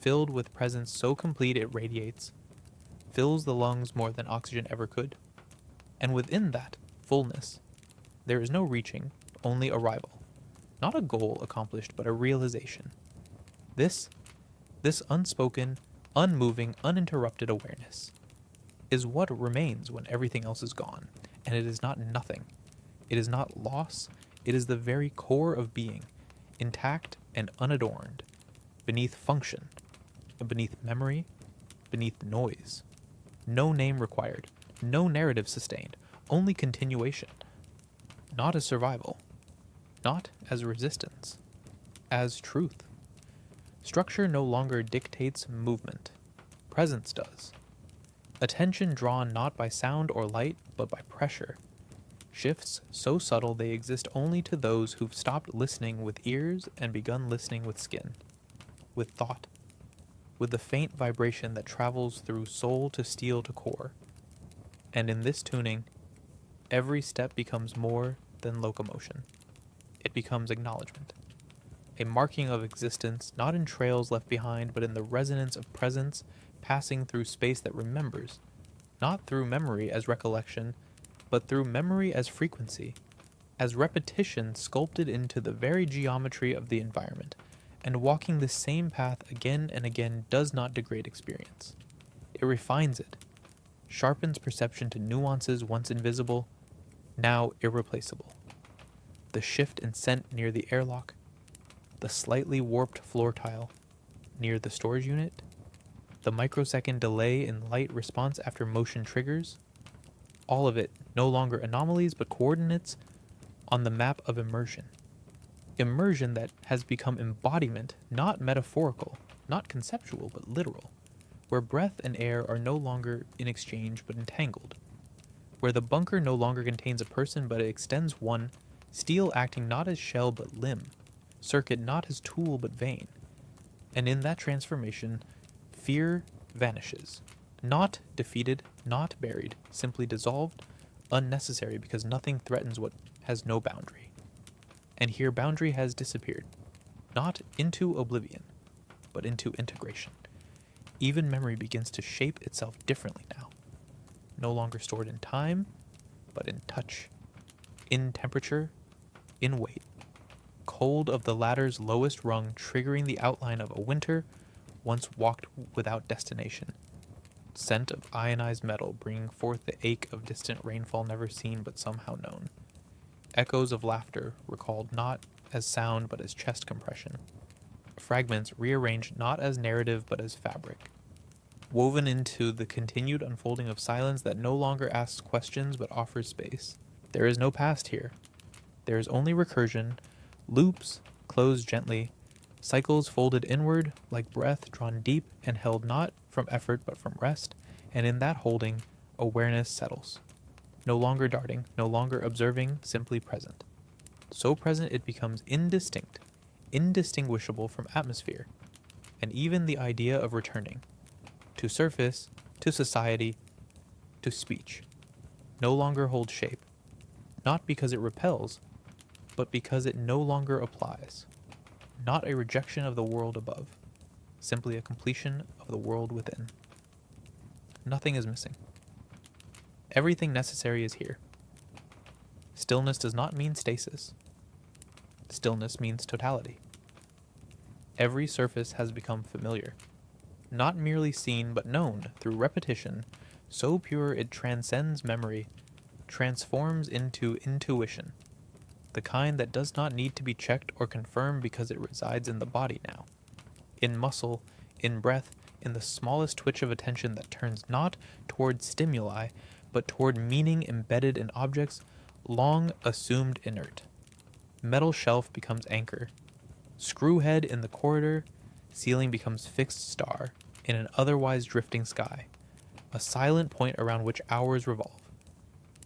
filled with presence so complete it radiates, fills the lungs more than oxygen ever could. And within that fullness, there is no reaching, only arrival. Not a goal accomplished, but a realization. This unspoken, unmoving, uninterrupted awareness is what remains when everything else is gone, and it is not nothing. It is not loss, it is the very core of being. intact and unadorned, beneath function, beneath memory, beneath noise. No name required, no narrative sustained, only continuation. Not as survival, not as resistance, as truth. Structure no longer dictates movement, presence does. Attention drawn not by sound or light, but by pressure. Shifts so subtle they exist only to those who've stopped listening with ears and begun listening with skin, with thought, with the faint vibration that travels through soul to steel to core. And in this tuning, every step becomes more than locomotion. It becomes acknowledgement, a marking of existence not in trails left behind, but in the resonance of presence passing through space that remembers, not through memory as recollection, but through memory as frequency, as repetition sculpted into the very geometry of the environment. And walking the same path again and again does not degrade experience. It refines it, sharpens perception to nuances once invisible, now irreplaceable. The shift in scent near the airlock, the slightly warped floor tile near the storage unit, the microsecond delay in light response after motion triggers, all of it no longer anomalies but coordinates on the map of immersion. Immersion that has become embodiment, not metaphorical, not conceptual, but literal, where breath and air are no longer in exchange but entangled, where the bunker no longer contains a person but it extends one, steel acting not as shell but limb, circuit not as tool but vein. And in that transformation, fear vanishes, not defeated, not buried, simply dissolved, unnecessary because nothing threatens what has no boundary. And here boundary has disappeared, not into oblivion, but into integration. Even memory begins to shape itself differently now, no longer stored in time, but in touch, in temperature, in weight. Cold of the ladder's lowest rung triggering the outline of a winter once walked without destination. Scent of ionized metal bringing forth the ache of distant rainfall never seen but somehow known. Echoes of laughter recalled not as sound but as chest compression. Fragments rearranged not as narrative but as fabric. Woven into the continued unfolding of silence that no longer asks questions but offers space. There is no past here. There is only recursion, loops closed gently, cycles folded inward like breath drawn deep and held not from effort but from rest, and in that holding, awareness settles. No longer darting, no longer observing, simply present. So present it becomes indistinct, indistinguishable from atmosphere, and even the idea of returning. To surface, to society, to speech. No longer holds shape, not because it repels, but because it no longer applies. Not a rejection of the world above, simply a completion of the world within. Nothing is missing. Everything necessary is here. Stillness does not mean stasis. Stillness means totality. Every surface has become familiar, not merely seen but known through repetition, so pure it transcends memory, transforms into intuition, the kind that does not need to be checked or confirmed because it resides in the body now, in muscle, in breath, in the smallest twitch of attention that turns not toward stimuli, but toward meaning embedded in objects long assumed inert. Metal shelf becomes anchor. Screwhead in the corridor, ceiling becomes fixed star in an otherwise drifting sky, a silent point around which hours revolve.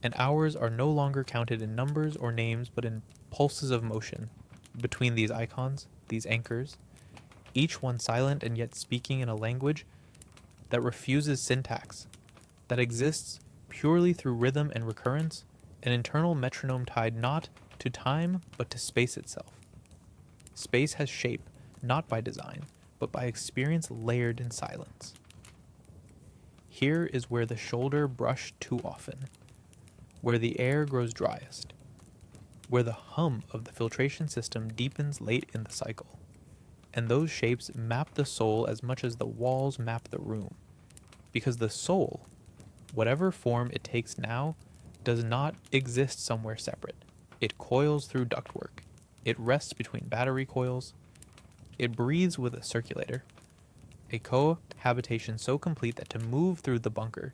And hours are no longer counted in numbers or names, but in pulses of motion between these icons, these anchors, each one silent and yet speaking in a language that refuses syntax, that exists purely through rhythm and recurrence, an internal metronome tied not to time but to space itself. Space has shape, not by design, but by experience layered in silence. Here is where the shoulder brush too often, where the air grows driest, where the hum of the filtration system deepens late in the cycle, and those shapes map the soul as much as the walls map the room, because the soul, whatever form it takes now, does not exist somewhere separate. It coils through ductwork. It rests between battery coils. It breathes with a circulator. A cohabitation so complete that to move through the bunker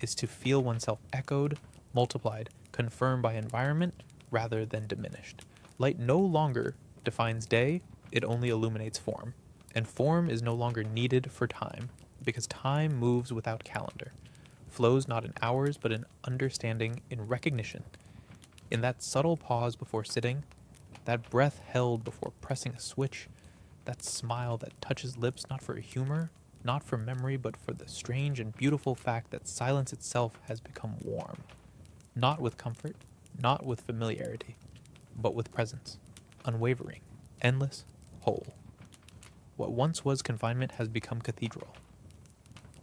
is to feel oneself echoed, multiplied, confirmed by environment rather than diminished. Light no longer defines day, it only illuminates form. And form is no longer needed for time, because time moves without calendar, flows not in hours but in understanding, in recognition. In that subtle pause before sitting, that breath held before pressing a switch, that smile that touches lips not for humor, not for memory, but for the strange and beautiful fact that silence itself has become warm. Not with comfort, not with familiarity, but with presence, unwavering, endless, whole. What once was confinement has become cathedral.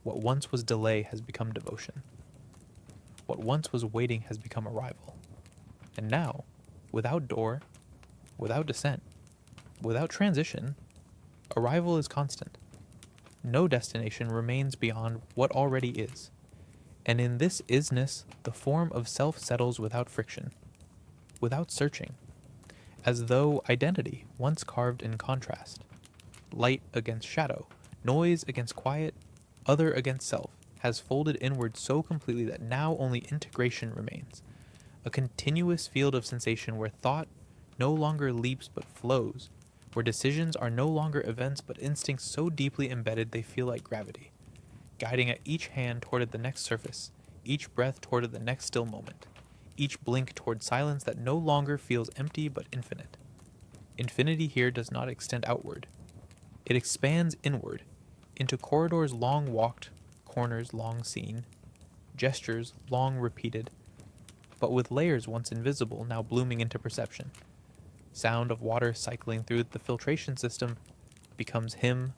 What once was delay has become devotion. What once was waiting has become arrival. And now, without door, without descent, without transition, arrival is constant. No destination remains beyond what already is. And in this isness, the form of self settles without friction, without searching, as though identity, once carved in contrast, light against shadow, noise against quiet, other against self, has folded inward so completely that now only integration remains, a continuous field of sensation where thought no longer leaps but flows, where decisions are no longer events but instincts so deeply embedded they feel like gravity, guiding at each hand toward the next surface, each breath toward the next still moment, each blink toward silence that no longer feels empty but infinite. Infinity here does not extend outward. It expands inward, into corridors long walked, corners long seen, gestures long repeated, but with layers once invisible now blooming into perception. Sound of water cycling through the filtration system becomes hymn,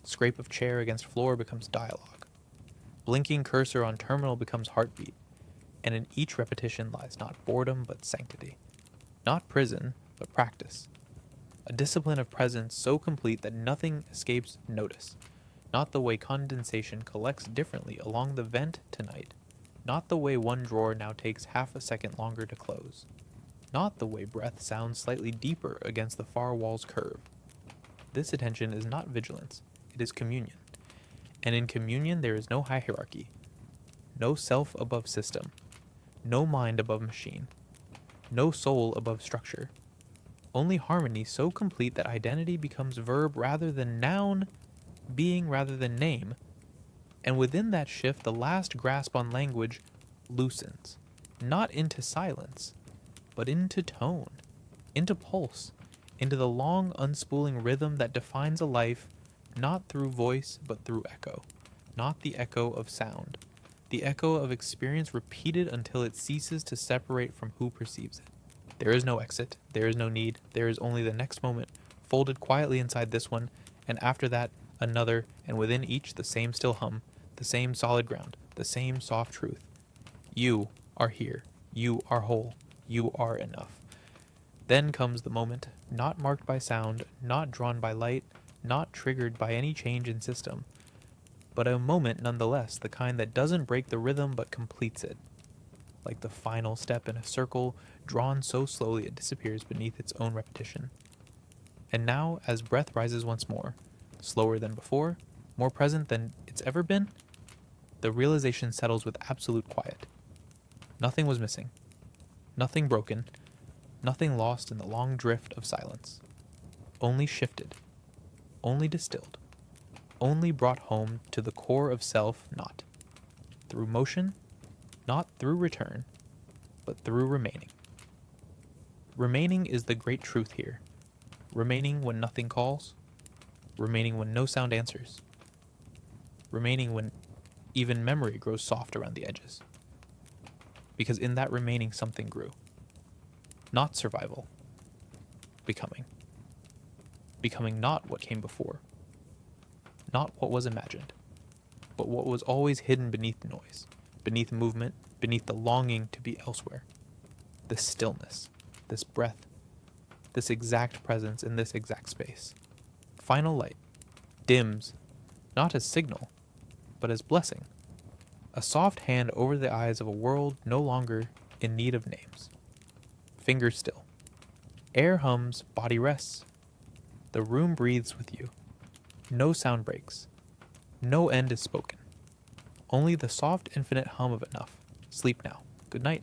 scrape of chair against floor becomes dialogue. Blinking cursor on terminal becomes heartbeat, and in each repetition lies not boredom but sanctity. Not prison, but practice. A discipline of presence so complete that nothing escapes notice. Not the way condensation collects differently along the vent tonight. Not the way one drawer now takes half a second longer to close. Not the way breath sounds slightly deeper against the far wall's curve. This attention is not vigilance, it is communion. And in communion there is no hierarchy, no self above system, no mind above machine, no soul above structure. Only harmony so complete that identity becomes verb rather than noun, being rather than name. And within that shift, the last grasp on language loosens, not into silence, but into tone, into pulse, into the long unspooling rhythm that defines a life, not through voice, but through echo, not the echo of sound, the echo of experience repeated until it ceases to separate from who perceives it. There is no exit, there is no need, there is only the next moment, folded quietly inside this one, and after that, another, and within each the same still hum, the same solid ground, the same soft truth. You are here, you are whole, you are enough. Then comes the moment, not marked by sound, not drawn by light, not triggered by any change in system, but a moment nonetheless, the kind that doesn't break the rhythm but completes it. Like the final step in a circle, drawn so slowly it disappears beneath its own repetition. And now, as breath rises once more, slower than before, more present than it's ever been, the realization settles with absolute quiet. Nothing was missing, nothing broken, nothing lost in the long drift of silence. Only shifted, only distilled, only brought home to the core of self, not through motion, not through return, but through remaining. Remaining is the great truth here. Remaining when nothing calls, remaining when no sound answers, remaining when even memory grows soft around the edges. Because in that remaining something grew. Not survival, becoming. Becoming not what came before, not what was imagined, but what was always hidden beneath noise, beneath movement, beneath the longing to be elsewhere. This stillness, this breath, this exact presence in this exact space. Final light dims, not as signal, but as blessing. A soft hand over the eyes of a world no longer in need of names. Fingers still. Air hums, body rests. The room breathes with you. No sound breaks. No end is spoken. Only the soft, infinite hum of enough. Sleep now. Good night.